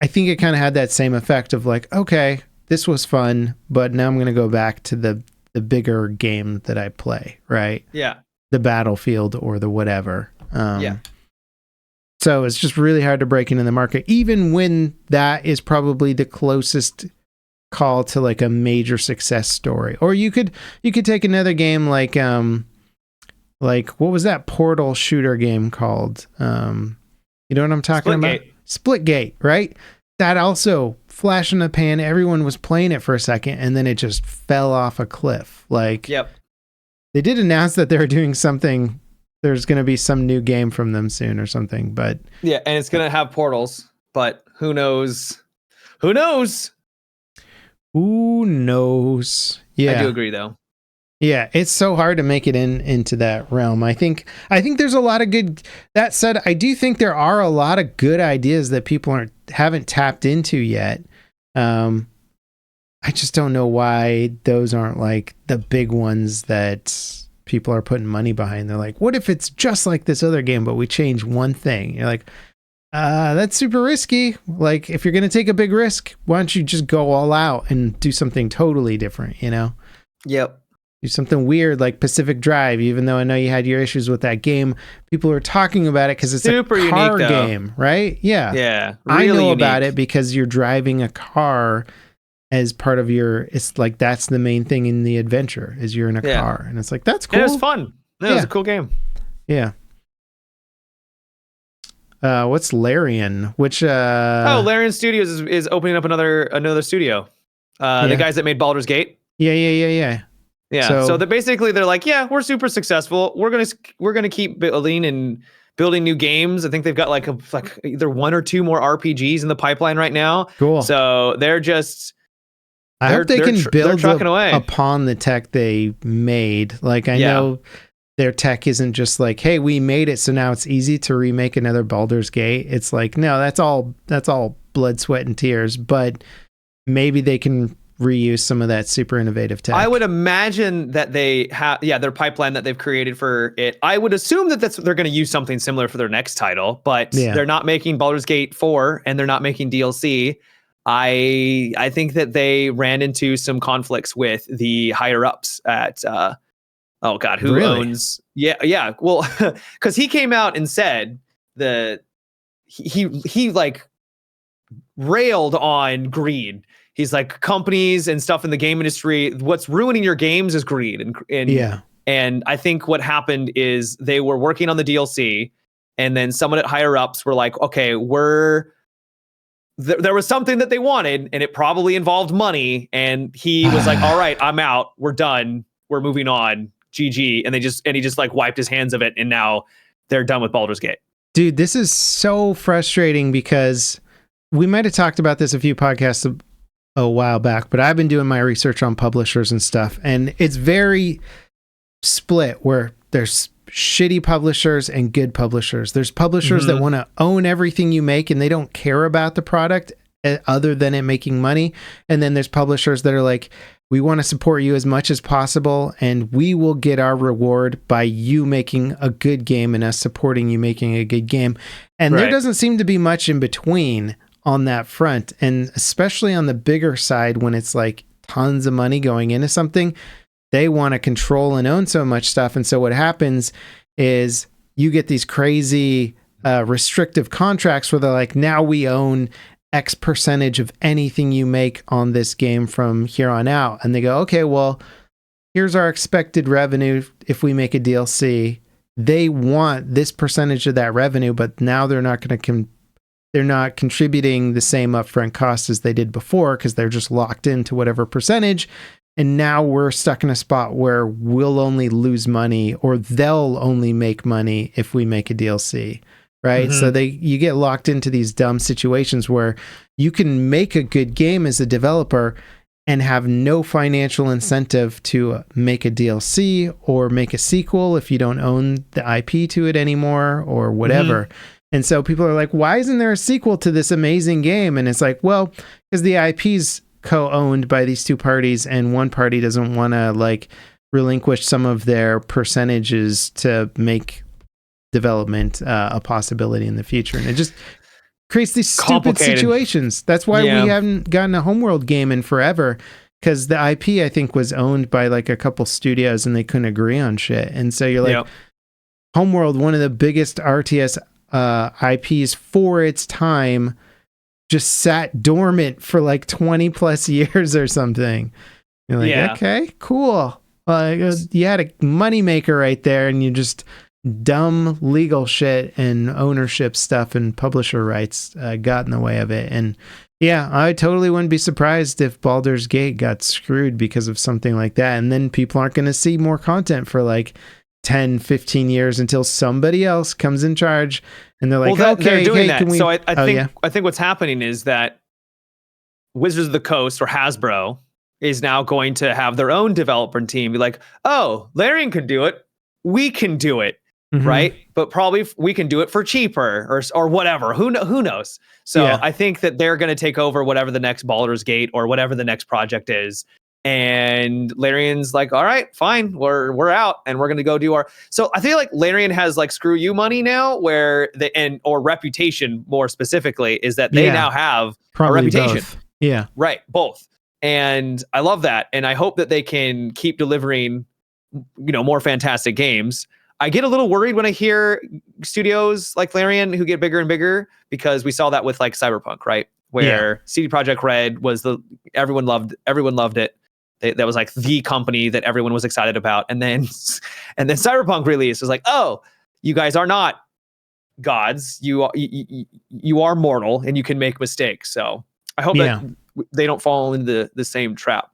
[SPEAKER 1] I think it kind of had that same effect of like, okay, this was fun, but now I'm going to go back to the bigger game that I play, right?
[SPEAKER 2] Yeah.
[SPEAKER 1] The Battlefield or the whatever. So it's just really hard to break into the market, even when that is probably the closest call to like a major success story. Or you could take another game like what was that Portal shooter game called? You know what I'm talking about? Splitgate, right? That also flash in the pan. Everyone was playing it for a second, and then it just fell off a cliff. Like,
[SPEAKER 2] yep.
[SPEAKER 1] They did announce that they were doing something there's going to be some new game from them soon or something. But
[SPEAKER 2] yeah, and it's going to have portals, but who knows? Who knows?
[SPEAKER 1] Who knows? Yeah,
[SPEAKER 2] I do agree though.
[SPEAKER 1] Yeah, it's so hard to make it into that realm. I think there's a lot of good. That said, I do think there are a lot of good ideas that people haven't tapped into yet. I just don't know why those aren't like the big ones that people are putting money behind. They're like, what if it's just like this other game, but we change one thing? You're like, that's super risky. Like, if you're going to take a big risk, why don't you just go all out and do something totally different, you know?
[SPEAKER 2] Yep.
[SPEAKER 1] Do something weird like Pacific Drive, even though I know you had your issues with that game. People are talking about it because it's
[SPEAKER 2] super
[SPEAKER 1] a car
[SPEAKER 2] unique,
[SPEAKER 1] game, right? Yeah.
[SPEAKER 2] Yeah.
[SPEAKER 1] Really I know
[SPEAKER 2] unique.
[SPEAKER 1] about it because you're driving a car as part of your, it's like that's the main thing in the adventure is you're in a car. And it's like, that's cool.
[SPEAKER 2] And it was fun. It was a cool game.
[SPEAKER 1] Yeah. What's Larian? Which
[SPEAKER 2] Larian Studios is opening up another studio. The guys that made Baldur's Gate.
[SPEAKER 1] Yeah.
[SPEAKER 2] Yeah. So they're like, yeah, we're super successful. We're gonna keep building new games. I think they've got like either one or two more RPGs in the pipeline right now.
[SPEAKER 1] Cool.
[SPEAKER 2] So they're just.
[SPEAKER 1] I hope they can build
[SPEAKER 2] upon
[SPEAKER 1] the tech they made. Like I know their tech isn't just like, hey, we made it, so now it's easy to remake another Baldur's Gate. It's like, no, that's all blood, sweat, and tears. But maybe they can reuse some of that super innovative tech.
[SPEAKER 2] I would imagine that they have, their pipeline that they've created for it. I would assume that they're going to use something similar for their next title, but they're not making Baldur's Gate 4 and they're not making DLC. I think that they ran into some conflicts with the higher ups at who owns well because he came out and said he like railed on greed. He's like, companies and stuff in the game industry, what's ruining your games is greed. And I think what happened is they were working on the DLC, and then someone at higher ups were like, okay, there was something that they wanted, and it probably involved money. And he was like, all right, I'm out. We're done. We're moving on. GG. And he just like wiped his hands of it. And now they're done with Baldur's Gate.
[SPEAKER 1] Dude, this is so frustrating because we might have talked about this a few podcasts a while back, but I've been doing my research on publishers and stuff, and it's very split where there's shitty publishers and good publishers. There's publishers that want to own everything you make and they don't care about the product other than it making money. And then there's publishers that are like, we want to support you as much as possible and we will get our reward by you making a good game and us supporting you making a good game. And there doesn't seem to be much in between on that front. And especially on the bigger side, when it's like tons of money going into something, they want to control and own so much stuff. And so what happens is you get these crazy restrictive contracts where they're like, now we own X percentage of anything you make on this game from here on out. And they go, okay, well, here's our expected revenue if we make a DLC. They want this percentage of that revenue, but now they're not going to they're not contributing the same upfront cost as they did before because they're just locked into whatever percentage. And now we're stuck in a spot where we'll only lose money or they'll only make money if we make a DLC, right? So you get locked into these dumb situations where you can make a good game as a developer and have no financial incentive to make a DLC or make a sequel if you don't own the IP to it anymore or whatever. And so people are like, why isn't there a sequel to this amazing game? And it's like, well, because the IP's co-owned by these two parties and one party doesn't want to like relinquish some of their percentages to make development a possibility in the future. And it just creates these stupid situations. That's why we haven't gotten a Homeworld game in forever, because the IP, I think, was owned by like a couple studios and they couldn't agree on shit. And so you're like, Homeworld, one of the biggest RTS IPs for its time, just sat dormant for like 20 plus years or something. You're like, okay, cool. You had a moneymaker right there and you just dumb legal shit and ownership stuff and publisher rights got in the way of it. And yeah, I totally wouldn't be surprised if Baldur's Gate got screwed because of something like that. And then people aren't going to see more content for like 10, 15 years until somebody else comes in charge and they're like,
[SPEAKER 2] they're
[SPEAKER 1] okay,
[SPEAKER 2] doing
[SPEAKER 1] hey,
[SPEAKER 2] that.
[SPEAKER 1] can we...
[SPEAKER 2] So I think what's happening is that Wizards of the Coast or Hasbro is now going to have their own developer team. Be like, oh, Larian can do it. We can do it. Right. But probably we can do it for cheaper or whatever. Who knows? So I think that they're going to take over whatever the next Baldur's Gate or whatever the next project is. And Larian's like, all right, fine, we're out and we're going to go do our. So I feel like Larian has like screw you money now, where or reputation more specifically is that they now have probably a reputation.
[SPEAKER 1] Both. Yeah.
[SPEAKER 2] Right. Both. And I love that. And I hope that they can keep delivering, more fantastic games. I get a little worried when I hear studios like Larian who get bigger and bigger, because we saw that with like Cyberpunk, right? Where CD Projekt Red was everyone loved it. That was like the company that everyone was excited about. And then Cyberpunk release was like, oh, you guys are not gods. You are mortal and you can make mistakes. So I hope that they don't fall into the same trap.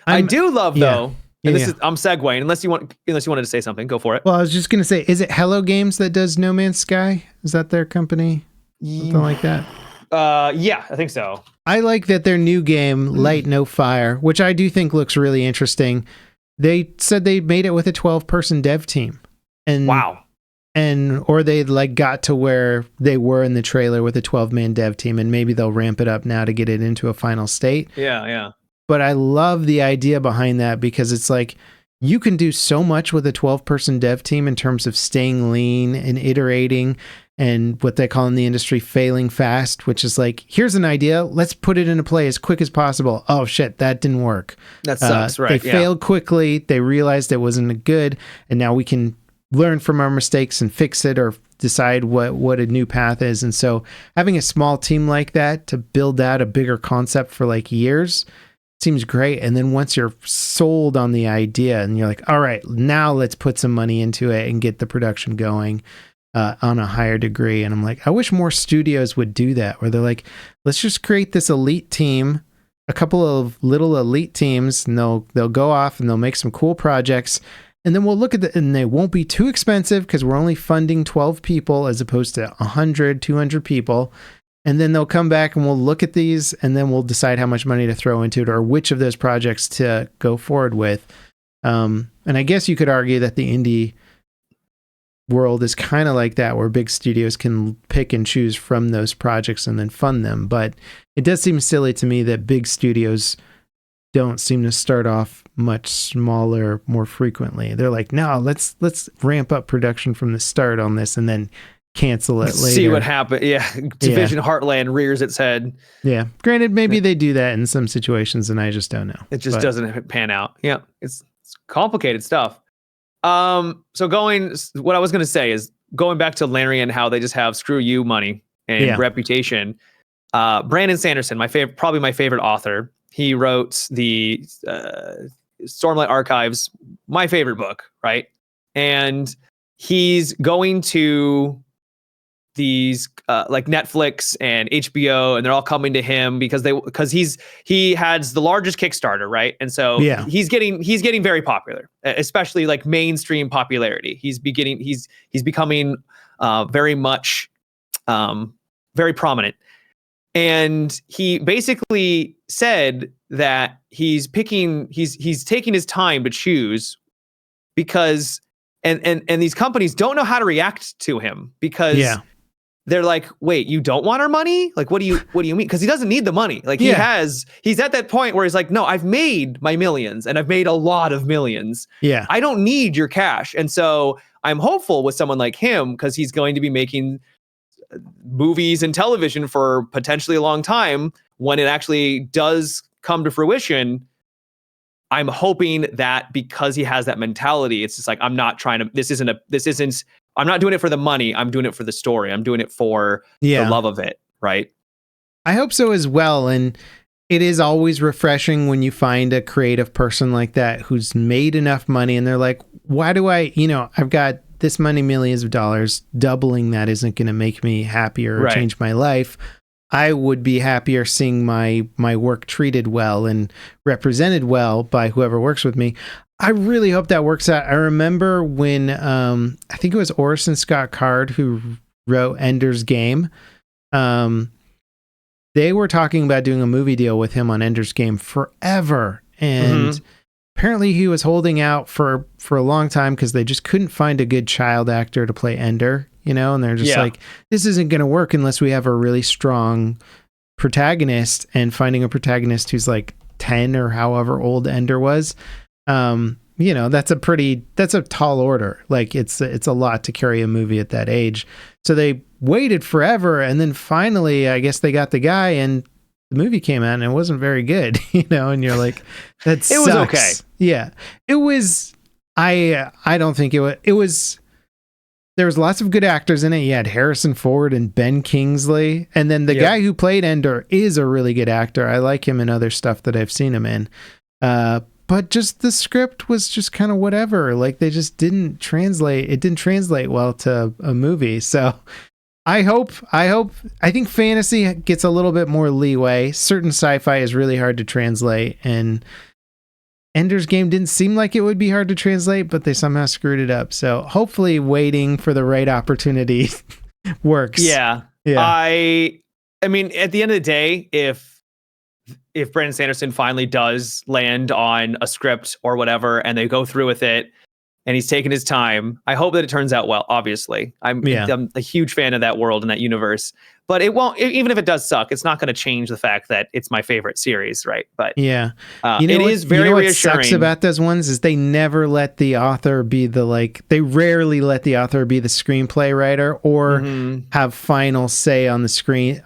[SPEAKER 2] I do love though. And I'm segueing. Unless you wanted to say something, go for it.
[SPEAKER 1] Well, I was just going to say, is it Hello Games that does No Man's Sky? Is that their company? Something like that?
[SPEAKER 2] Yeah, I think so.
[SPEAKER 1] I like that their new game, Light No Fire, which I do think looks really interesting. They said they made it with a 12-person dev team. And
[SPEAKER 2] wow.
[SPEAKER 1] Or they like got to where they were in the trailer with a 12-man dev team, and maybe they'll ramp it up now to get it into a final state.
[SPEAKER 2] Yeah.
[SPEAKER 1] But I love the idea behind that, because it's like you can do so much with a 12-person dev team in terms of staying lean and iterating and what they call in the industry failing fast, which is like, here's an idea, let's put it into play as quick as possible. Oh shit, that didn't work.
[SPEAKER 2] That sucks, right?
[SPEAKER 1] They failed quickly. They realized it wasn't good. And now we can learn from our mistakes and fix it or decide what a new path is. And so having a small team like that to build out a bigger concept for like years seems great. And then once you're sold on the idea and you're like, all right, now let's put some money into it and get the production going on a higher degree. And I'm like, I wish more studios would do that, where they're like, let's just create this elite team, a couple of little elite teams, and they'll go off and they'll make some cool projects. And then we'll look at and they won't be too expensive because we're only funding 12 people as opposed to 100, 200 people. And then they'll come back and we'll look at these and then we'll decide how much money to throw into it or which of those projects to go forward with. And I guess you could argue that the indie world is kind of like that, where big studios can pick and choose from those projects and then fund them. But it does seem silly to me that big studios don't seem to start off much smaller more frequently. They're like, no, let's ramp up production from the start on this and then cancel it later.
[SPEAKER 2] See what happens. Yeah. Division Heartland rears its head.
[SPEAKER 1] Yeah. Granted, maybe they do that in some situations and I just don't know.
[SPEAKER 2] It just doesn't pan out. Yeah. It's complicated stuff. What I was going to say is going back to Larian, how they just have screw you money and reputation. Brandon Sanderson, probably my favorite author. He wrote the Stormlight Archives, my favorite book, right? And he's going to these like Netflix and HBO, and they're all coming to him because he has the largest Kickstarter, right? And so he's getting very popular, especially like mainstream popularity. He's becoming very much very prominent. And he basically said that he's taking his time to choose because and these companies don't know how to react to him because they're like, wait, you don't want our money? Like, what do you mean? Because he doesn't need the money. Like he's at that point where he's like, no, I've made my millions and I've made a lot of millions. Yeah. I don't need your cash. And so I'm hopeful with someone like him because he's going to be making movies and television for potentially a long time. When it actually does come to fruition, I'm hoping that because he has that mentality, it's just like, I'm not doing it for the money. I'm doing it for the story. I'm doing it for the love of it. Right.
[SPEAKER 1] I hope so as well. And it is always refreshing when you find a creative person like that who's made enough money and they're like, why do I've got this many millions of dollars, doubling that isn't going to make me happier or change my life. I would be happier seeing my work treated well and represented well by whoever works with me. I really hope that works out. I remember when I think it was Orson Scott Card who wrote Ender's Game. They were talking about doing a movie deal with him on Ender's Game forever, and apparently he was holding out for a long time because they just couldn't find a good child actor to play Ender. And they're just like, this isn't going to work unless we have a really strong protagonist, and finding a protagonist who's like 10 or however old Ender was. That's a tall order. Like it's a lot to carry a movie at that age. So they waited forever. And then finally, I guess they got the guy, and the movie came out and it wasn't very good, and you're like, that sucks. It was okay. Yeah, it was, I don't think it was, there was lots of good actors in it. You had Harrison Ford and Ben Kingsley. And then the guy who played Ender is a really good actor. I like him in other stuff that I've seen him in. But just the script was just kind of whatever. Like they just didn't translate. It didn't translate well to a movie. So I think fantasy gets a little bit more leeway. Certain sci-fi is really hard to translate, and Ender's Game didn't seem like it would be hard to translate, but they somehow screwed it up. So hopefully waiting for the right opportunity works.
[SPEAKER 2] Yeah. I mean, at the end of the day, if Brandon Sanderson finally does land on a script or whatever, and they go through with it, and he's taken his time, I hope that it turns out well. Obviously, I'm a huge fan of that world and that universe. But it won't. Even if it does suck, it's not going to change the fact that it's my favorite series, right? But
[SPEAKER 1] yeah,
[SPEAKER 2] it is very reassuring.
[SPEAKER 1] What sucks about those ones is they never let the author be they rarely let the author be the screenplay writer or have final say on the screenplay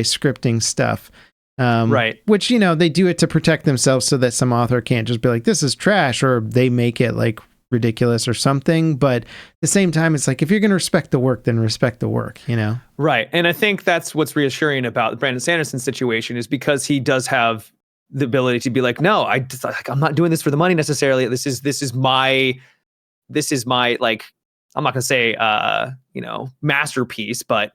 [SPEAKER 1] scripting stuff.
[SPEAKER 2] Right.
[SPEAKER 1] Which, they do it to protect themselves so that some author can't just be like, this is trash, or they make it like ridiculous or something. But at the same time, it's like, if you're going to respect the work, then respect the work, Right.
[SPEAKER 2] And I think that's what's reassuring about Brandon Sanderson's situation, is because he does have the ability to be like, no, I'm not doing this for the money necessarily. This is my, like, I'm not going to say, masterpiece, but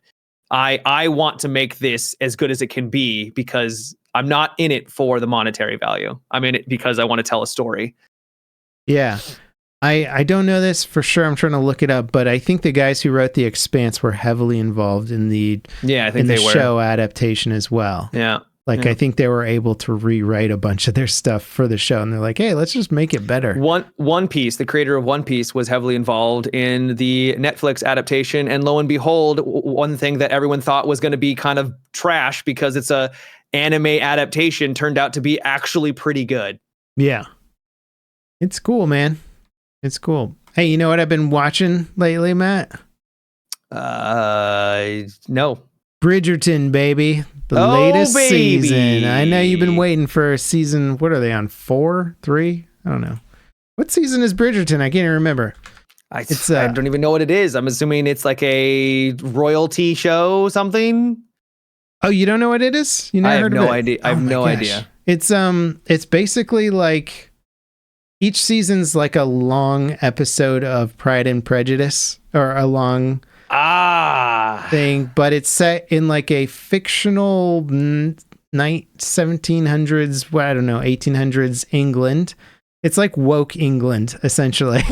[SPEAKER 2] I want to make this as good as it can be, because I'm not in it for the monetary value. I'm in it because I want to tell a story.
[SPEAKER 1] Yeah. I don't know this for sure. I'm trying to look it up, but I think the guys who wrote The Expanse were heavily involved in the show adaptation as well.
[SPEAKER 2] Yeah.
[SPEAKER 1] I think they were able to rewrite a bunch of their stuff for the show, and they're like, hey, let's just make it better.
[SPEAKER 2] One Piece, the creator of One Piece, was heavily involved in the Netflix adaptation. And lo and behold, one thing that everyone thought was going to be kind of trash because it's a anime adaptation turned out to be actually pretty good.
[SPEAKER 1] Yeah. It's cool, man. It's cool. Hey, you know what I've been watching lately, Matt?
[SPEAKER 2] No.
[SPEAKER 1] Bridgerton, baby. The latest season. I know you've been waiting for season. What are they on? 4, 3? I don't know. What season is Bridgerton? I can't even remember.
[SPEAKER 2] I don't even know what it is. I'm assuming it's like a royalty show, something.
[SPEAKER 1] Oh, you don't know what it is? You never heard of it?
[SPEAKER 2] Idea. I have no idea.
[SPEAKER 1] It's basically like each season's like a long episode of Pride and Prejudice, or a long thing, but it's set in like a fictional 1700s, well, I don't know, 1800s England. It's like woke England, essentially.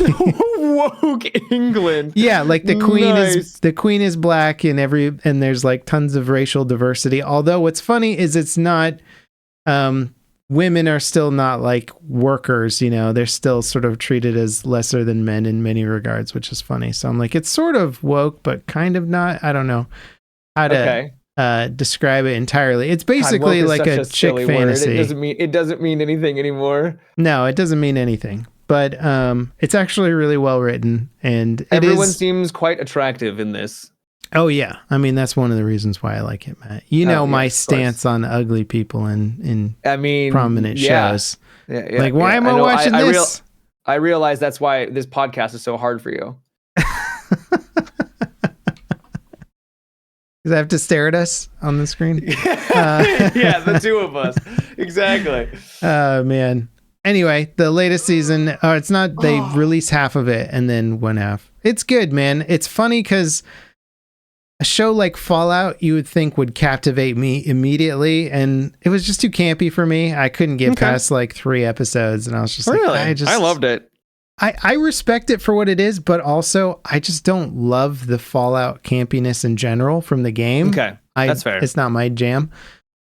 [SPEAKER 2] Woke England.
[SPEAKER 1] Yeah, like the queen is black, and there's like tons of racial diversity. Although what's funny is it's not women are still not like workers, they're still sort of treated as lesser than men in many regards, which is funny. So I'm like, it's sort of woke, but kind of not. I don't know how to describe it entirely. It's basically like a chick fantasy.
[SPEAKER 2] It doesn't mean anything anymore.
[SPEAKER 1] No, it doesn't mean anything, but it's actually really well written, and
[SPEAKER 2] everyone seems quite attractive in this.
[SPEAKER 1] Oh yeah, I mean that's one of the reasons why I like it, Matt. My stance on ugly people in prominent shows.
[SPEAKER 2] Yeah,
[SPEAKER 1] like, why am I watching this?
[SPEAKER 2] I realize that's why this podcast is so hard for you.
[SPEAKER 1] Because I have to stare at us on the screen.
[SPEAKER 2] Yeah, the two of us, exactly.
[SPEAKER 1] Oh man. Anyway, the latest season. It's not. They release half of it and then one half. It's good, man. It's funny because a show like Fallout you would think would captivate me immediately, and it was just too campy for me. I couldn't get past like 3 episodes, and I was just like, I
[SPEAKER 2] loved it.
[SPEAKER 1] I respect it for what it is, but also I just don't love the Fallout campiness in general from the game.
[SPEAKER 2] Okay, that's fair.
[SPEAKER 1] It's not my jam.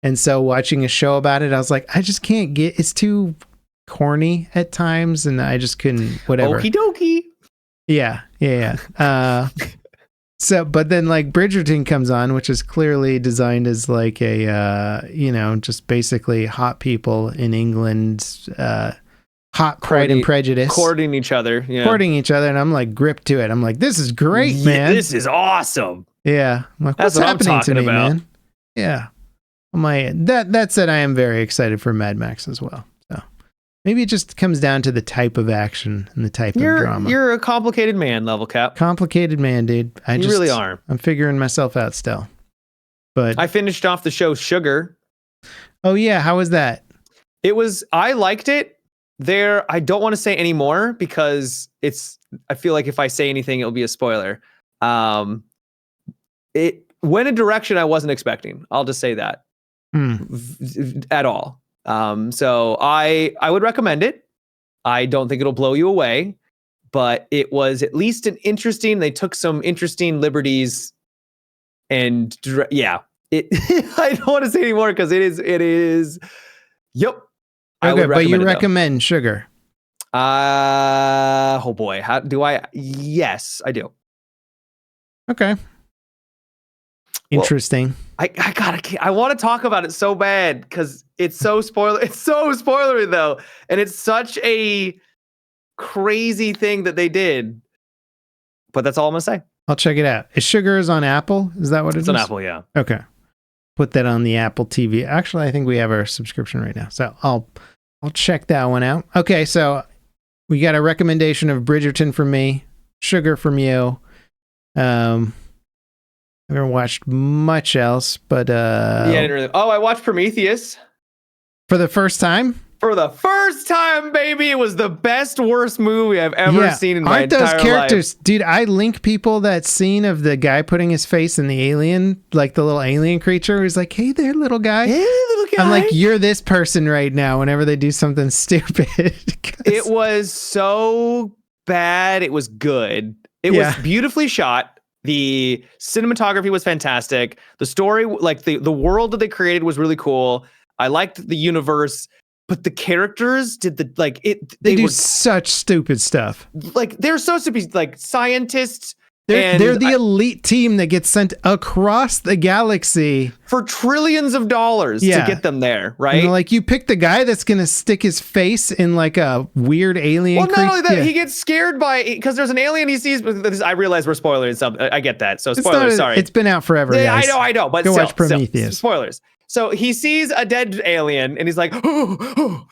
[SPEAKER 1] And so watching a show about it, I was like, I just can't get, it's too corny at times, and I just couldn't, whatever.
[SPEAKER 2] Okie dokie.
[SPEAKER 1] Yeah. So, but then like Bridgerton comes on, which is clearly designed as like a, just basically hot people in England, hot Pride and Prejudice.
[SPEAKER 2] Courting each other. Yeah.
[SPEAKER 1] Courting each other. And I'm like gripped to it. I'm like, this is great, man.
[SPEAKER 2] This is awesome.
[SPEAKER 1] Yeah. I'm like, what's happening to me, man? Yeah. I'm like, that said, I am very excited for Mad Max as well. So maybe it just comes down to the type of action and the type of drama.
[SPEAKER 2] You're a complicated man, Level Cap.
[SPEAKER 1] Complicated man, dude.
[SPEAKER 2] You really are.
[SPEAKER 1] I'm figuring myself out still. But
[SPEAKER 2] I finished off the show Sugar.
[SPEAKER 1] Oh yeah, how was that?
[SPEAKER 2] I liked it. I don't want to say any more because I feel like if I say anything, it'll be a spoiler. It went a direction I wasn't expecting. I'll just say that. At all. So I would recommend it. I don't think it'll blow you away, but it was at least they took some interesting liberties, and I don't want to say anymore because it is. Yep.
[SPEAKER 1] Okay, but you recommend Sugar.
[SPEAKER 2] Oh boy. How do I? Yes, I do.
[SPEAKER 1] Okay. Interesting.
[SPEAKER 2] Well, I want to talk about it so bad because it's so spoilery though, and it's such a crazy thing that they did. But that's all I'm gonna say.
[SPEAKER 1] I'll check it out. Sugar is on Apple. Is that what it is?
[SPEAKER 2] It's on Apple, yeah.
[SPEAKER 1] Okay. Put that on the Apple TV. Actually, I think we have our subscription right now, so I'll check that one out. Okay, so we got a recommendation of Bridgerton from me, Sugar from you. I haven't watched much else, but
[SPEAKER 2] I didn't really. Oh, I watched Prometheus
[SPEAKER 1] for the first time.
[SPEAKER 2] For the first time, baby, it was the best, worst movie I've ever seen in my entire life. Aren't those characters,
[SPEAKER 1] dude? I link people that scene of the guy putting his face in the alien, like the little alien creature. He's like, "Hey there, little guy."
[SPEAKER 2] Hey, little guy.
[SPEAKER 1] I'm like, you're this person right now. Whenever they do something stupid,
[SPEAKER 2] it was so bad. It was good. It was beautifully shot. The cinematography was fantastic. The story, like the world that they created, was really cool. I liked the universe, but the characters they do
[SPEAKER 1] such stupid stuff.
[SPEAKER 2] Like they're supposed to be like scientists.
[SPEAKER 1] They're the elite team that gets sent across the galaxy
[SPEAKER 2] for trillions of dollars to get them there, right?
[SPEAKER 1] And like you pick the guy that's gonna stick his face in like a weird alien.
[SPEAKER 2] Well, not only that, he gets scared because there's an alien he sees. I realize we're spoiling something. I get that. So spoilers. Sorry,
[SPEAKER 1] it's been out forever. Guys.
[SPEAKER 2] I know. But
[SPEAKER 1] go watch Prometheus.
[SPEAKER 2] Spoilers. So he sees a dead alien and he's like, oh.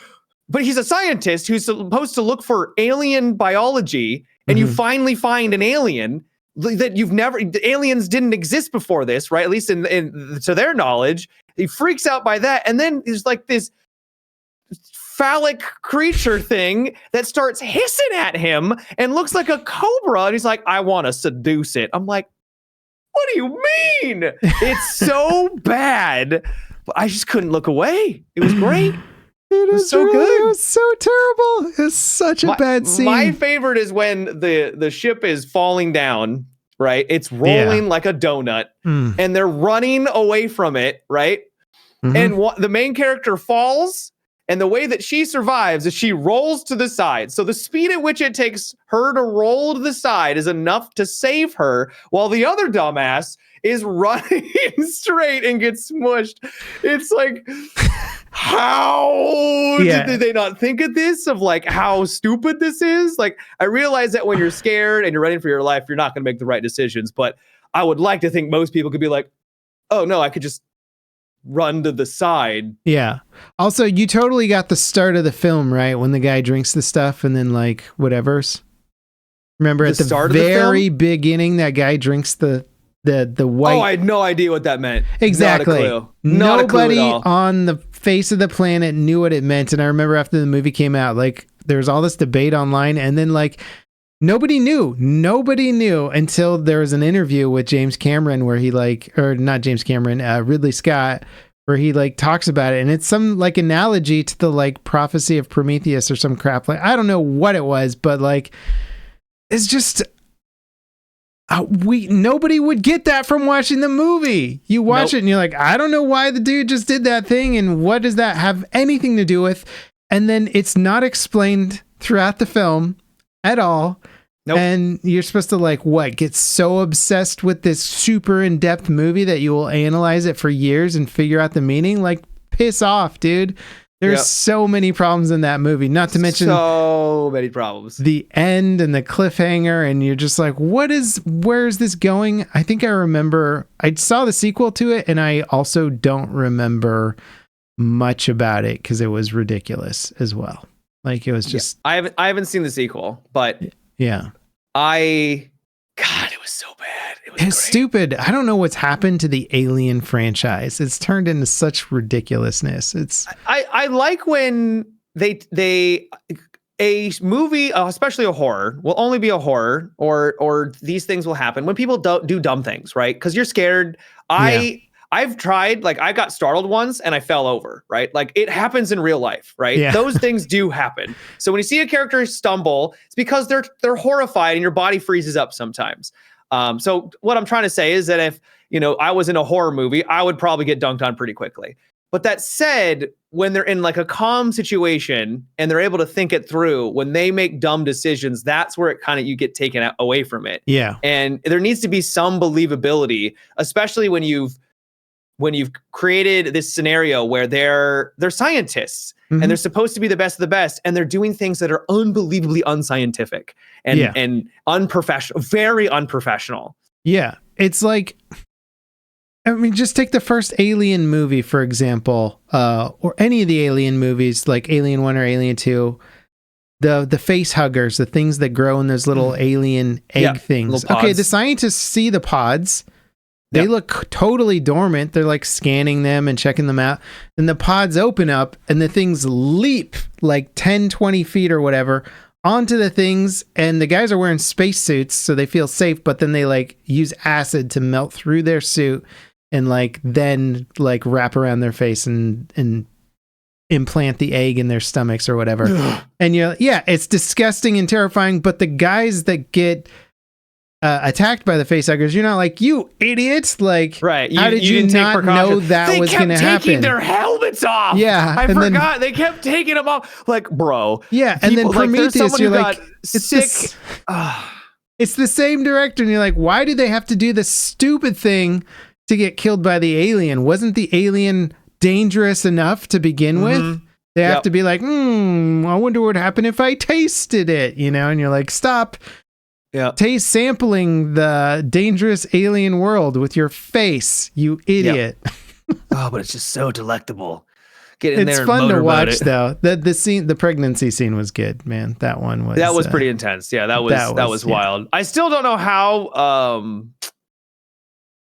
[SPEAKER 2] But he's a scientist who's supposed to look for alien biology, and you finally find an alien that the aliens didn't exist before this, right? At least in to their knowledge. He freaks out by that, and then there's like this phallic creature thing that starts hissing at him and looks like a cobra, and he's like, I want to seduce it. I'm like, what do you mean? It's so bad, but I just couldn't look away. It was great.
[SPEAKER 1] It was so good. It was so terrible. It was such a bad scene.
[SPEAKER 2] My favorite is when the ship is falling down, right? It's rolling like a donut, and they're running away from it, right? And the main character falls, and the way that she survives is she rolls to the side. So the speed at which it takes her to roll to the side is enough to save her, while the other dumbass is running straight and gets smushed. It's like, how did they not think of this? Of like how stupid this is? Like, I realize that when you're scared and you're running for your life, you're not going to make the right decisions. But I would like to think most people could be like, oh no, I could just run to the side.
[SPEAKER 1] Yeah. Also, you totally got the start of the film, right? When the guy drinks the stuff and then like whatever's. Remember at the very beginning, that guy drinks the white.
[SPEAKER 2] Oh, I had no idea what that meant.
[SPEAKER 1] Exactly.
[SPEAKER 2] Not a clue. Not
[SPEAKER 1] Nobody
[SPEAKER 2] a clue at all.
[SPEAKER 1] On the face of the planet knew what it meant. And I remember after the movie came out, like there was all this debate online, and then like Nobody knew until there was an interview with James Cameron where he or not James Cameron, Ridley Scott, where he talks about it. And it's some analogy to the prophecy of Prometheus or some crap. I don't know what it was, but it's just, nobody would get that from watching the movie. You watch it and you're like, I don't know why the dude just did that thing. And what does that have anything to do with? And then it's not explained throughout the film at all. Nope. And you're supposed to get so obsessed with this super in-depth movie that you will analyze it for years and figure out the meaning. Piss off, dude. There's so many problems in that movie, not to mention
[SPEAKER 2] so many problems.
[SPEAKER 1] The end and the cliffhanger, and you're just where is this going? I think I remember I saw the sequel to it, and I also don't remember much about it because it was ridiculous as well. It was just
[SPEAKER 2] I haven't seen the sequel, but
[SPEAKER 1] yeah.
[SPEAKER 2] God, it was so bad.
[SPEAKER 1] It's stupid. I don't know what's happened to the Alien franchise. It's turned into such ridiculousness.
[SPEAKER 2] I like when a movie, especially a horror, will only be a horror, or these things will happen when people do dumb things, right? Because you're scared. I've tried, I got startled once and I fell over, right? It happens in real life, right? Yeah. Those things do happen. So when you see a character stumble, it's because they're horrified and your body freezes up sometimes. So what I'm trying to say is that if, I was in a horror movie, I would probably get dunked on pretty quickly. But that said, when they're in a calm situation and they're able to think it through, when they make dumb decisions, that's where it you get taken away from it.
[SPEAKER 1] Yeah.
[SPEAKER 2] And there needs to be some believability, especially when you've created this scenario where they're scientists and they're supposed to be the best of the best, and they're doing things that are unbelievably unscientific and unprofessional, very unprofessional.
[SPEAKER 1] Yeah. It's just take the first Alien movie, for example, or any of the Alien movies, like Alien 1 or Alien 2, the face huggers, the things that grow in those little alien egg things. Okay, the scientists see the pods. They look totally dormant. They're scanning them and checking them out. And the pods open up and the things leap 10, 20 feet or whatever onto the things. And the guys are wearing spacesuits, so they feel safe. But then they use acid to melt through their suit and then wrap around their face and implant the egg in their stomachs or whatever. And it's disgusting and terrifying. But the guys that get attacked by the facehuggers, you're not you idiots,
[SPEAKER 2] right?
[SPEAKER 1] How did you not know that was going to happen?
[SPEAKER 2] They kept taking their helmets off.
[SPEAKER 1] Yeah,
[SPEAKER 2] I forgot. They kept taking them off. Bro.
[SPEAKER 1] Yeah, and then Prometheus, you're it's it's the same director, and you're why do they have to do this stupid thing to get killed by the alien? Wasn't the alien dangerous enough to begin with? They have to be I wonder what would happen if I tasted it, and you're stop. Yeah. Taste sampling the dangerous alien world with your face, you idiot.
[SPEAKER 2] Oh, but it's just so delectable. Get in there.
[SPEAKER 1] It's
[SPEAKER 2] and
[SPEAKER 1] fun to watch
[SPEAKER 2] it.
[SPEAKER 1] though. The pregnancy scene was good, man. That one was
[SPEAKER 2] pretty intense. Yeah, that was wild. I still don't know how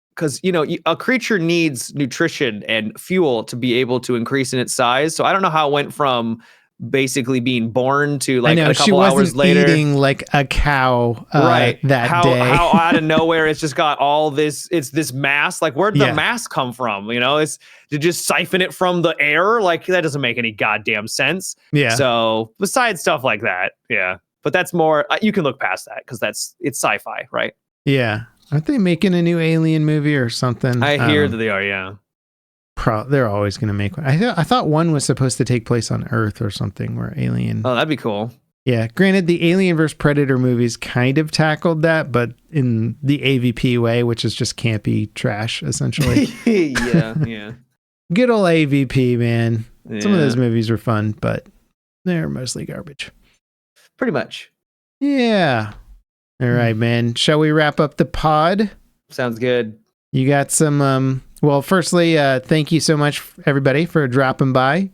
[SPEAKER 2] because a creature needs nutrition and fuel to be able to increase in its size. So I don't know how it went from basically being born to a couple hours later
[SPEAKER 1] eating like a cow right that day.
[SPEAKER 2] How out of nowhere it's just got all this, it's this mass, where'd the mass come from? It's to just siphon it from the air, that doesn't make any goddamn sense. So besides stuff like that, but that's more, you can look past that because it's sci-fi, right?
[SPEAKER 1] Aren't they making a new Alien movie or something?
[SPEAKER 2] I hear that they are.
[SPEAKER 1] They're always going to make one. I thought one was supposed to take place on Earth or something, where Alien.
[SPEAKER 2] Oh, that'd be cool.
[SPEAKER 1] Yeah. Granted, the Alien vs. Predator movies kind of tackled that, but in the AVP way, which is just campy trash, essentially.
[SPEAKER 2] Yeah.
[SPEAKER 1] Good old AVP, man. Yeah. Some of those movies were fun, but they're mostly garbage.
[SPEAKER 2] Pretty much.
[SPEAKER 1] Yeah. All right, man. Shall we wrap up the pod?
[SPEAKER 2] Sounds good.
[SPEAKER 1] You got some... Well, firstly, thank you so much, everybody, for dropping by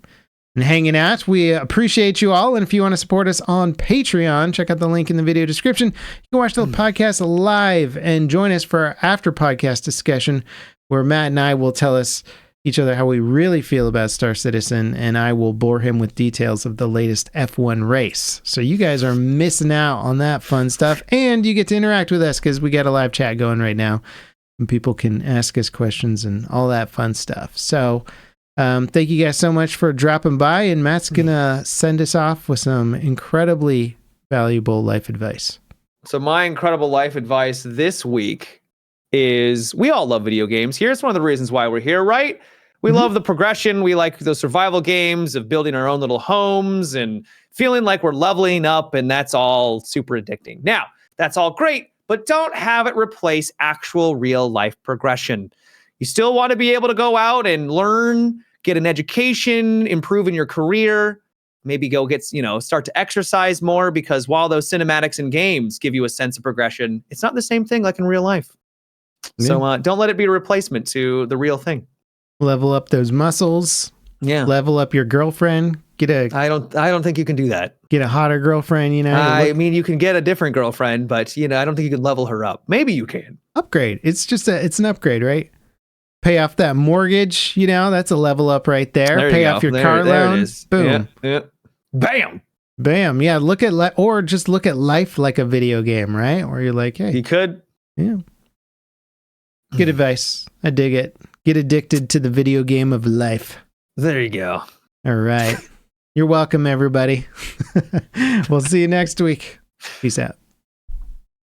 [SPEAKER 1] and hanging out. We appreciate you all. And if you want to support us on Patreon, check out the link in the video description. You can watch the podcast live and join us for our after podcast discussion, where Matt and I will tell us each other how we really feel about Star Citizen, and I will bore him with details of the latest F1 race. So you guys are missing out on that fun stuff, and you get to interact with us because we got a live chat going right now, and people can ask us questions and all that fun stuff. So thank you guys so much for dropping by, and Matt's gonna send us off with some incredibly valuable life advice.
[SPEAKER 2] So my incredible life advice this week is we all love video games. Here's one of the reasons why we're here, right? We love the progression. We like those survival games of building our own little homes and feeling like we're leveling up, and that's all super addicting. Now, that's all great, but don't have it replace actual real life progression. You still want to be able to go out and learn, get an education, improve in your career, maybe go get, start to exercise more, because while those cinematics in games give you a sense of progression, it's not the same thing like in real life. Yeah. So don't let it be a replacement to the real thing.
[SPEAKER 1] Level up those muscles.
[SPEAKER 2] Yeah.
[SPEAKER 1] Level up your girlfriend.
[SPEAKER 2] I don't think you can do that.
[SPEAKER 1] Get a hotter girlfriend,
[SPEAKER 2] I mean, you can get a different girlfriend, but I don't think you can level her up. Maybe you can.
[SPEAKER 1] Upgrade. It's just it's an upgrade, right? Pay off that mortgage, that's a level up right there. Pay off your car loan.
[SPEAKER 2] It is.
[SPEAKER 1] Boom.
[SPEAKER 2] Yeah. Bam.
[SPEAKER 1] Bam. Yeah. Or just look at life like a video game, right? Where you're like, hey.
[SPEAKER 2] You could.
[SPEAKER 1] Yeah. Good advice. I dig it. Get addicted to the video game of life.
[SPEAKER 2] There you go.
[SPEAKER 1] All right. You're welcome, everybody. We'll see you next week. Peace out.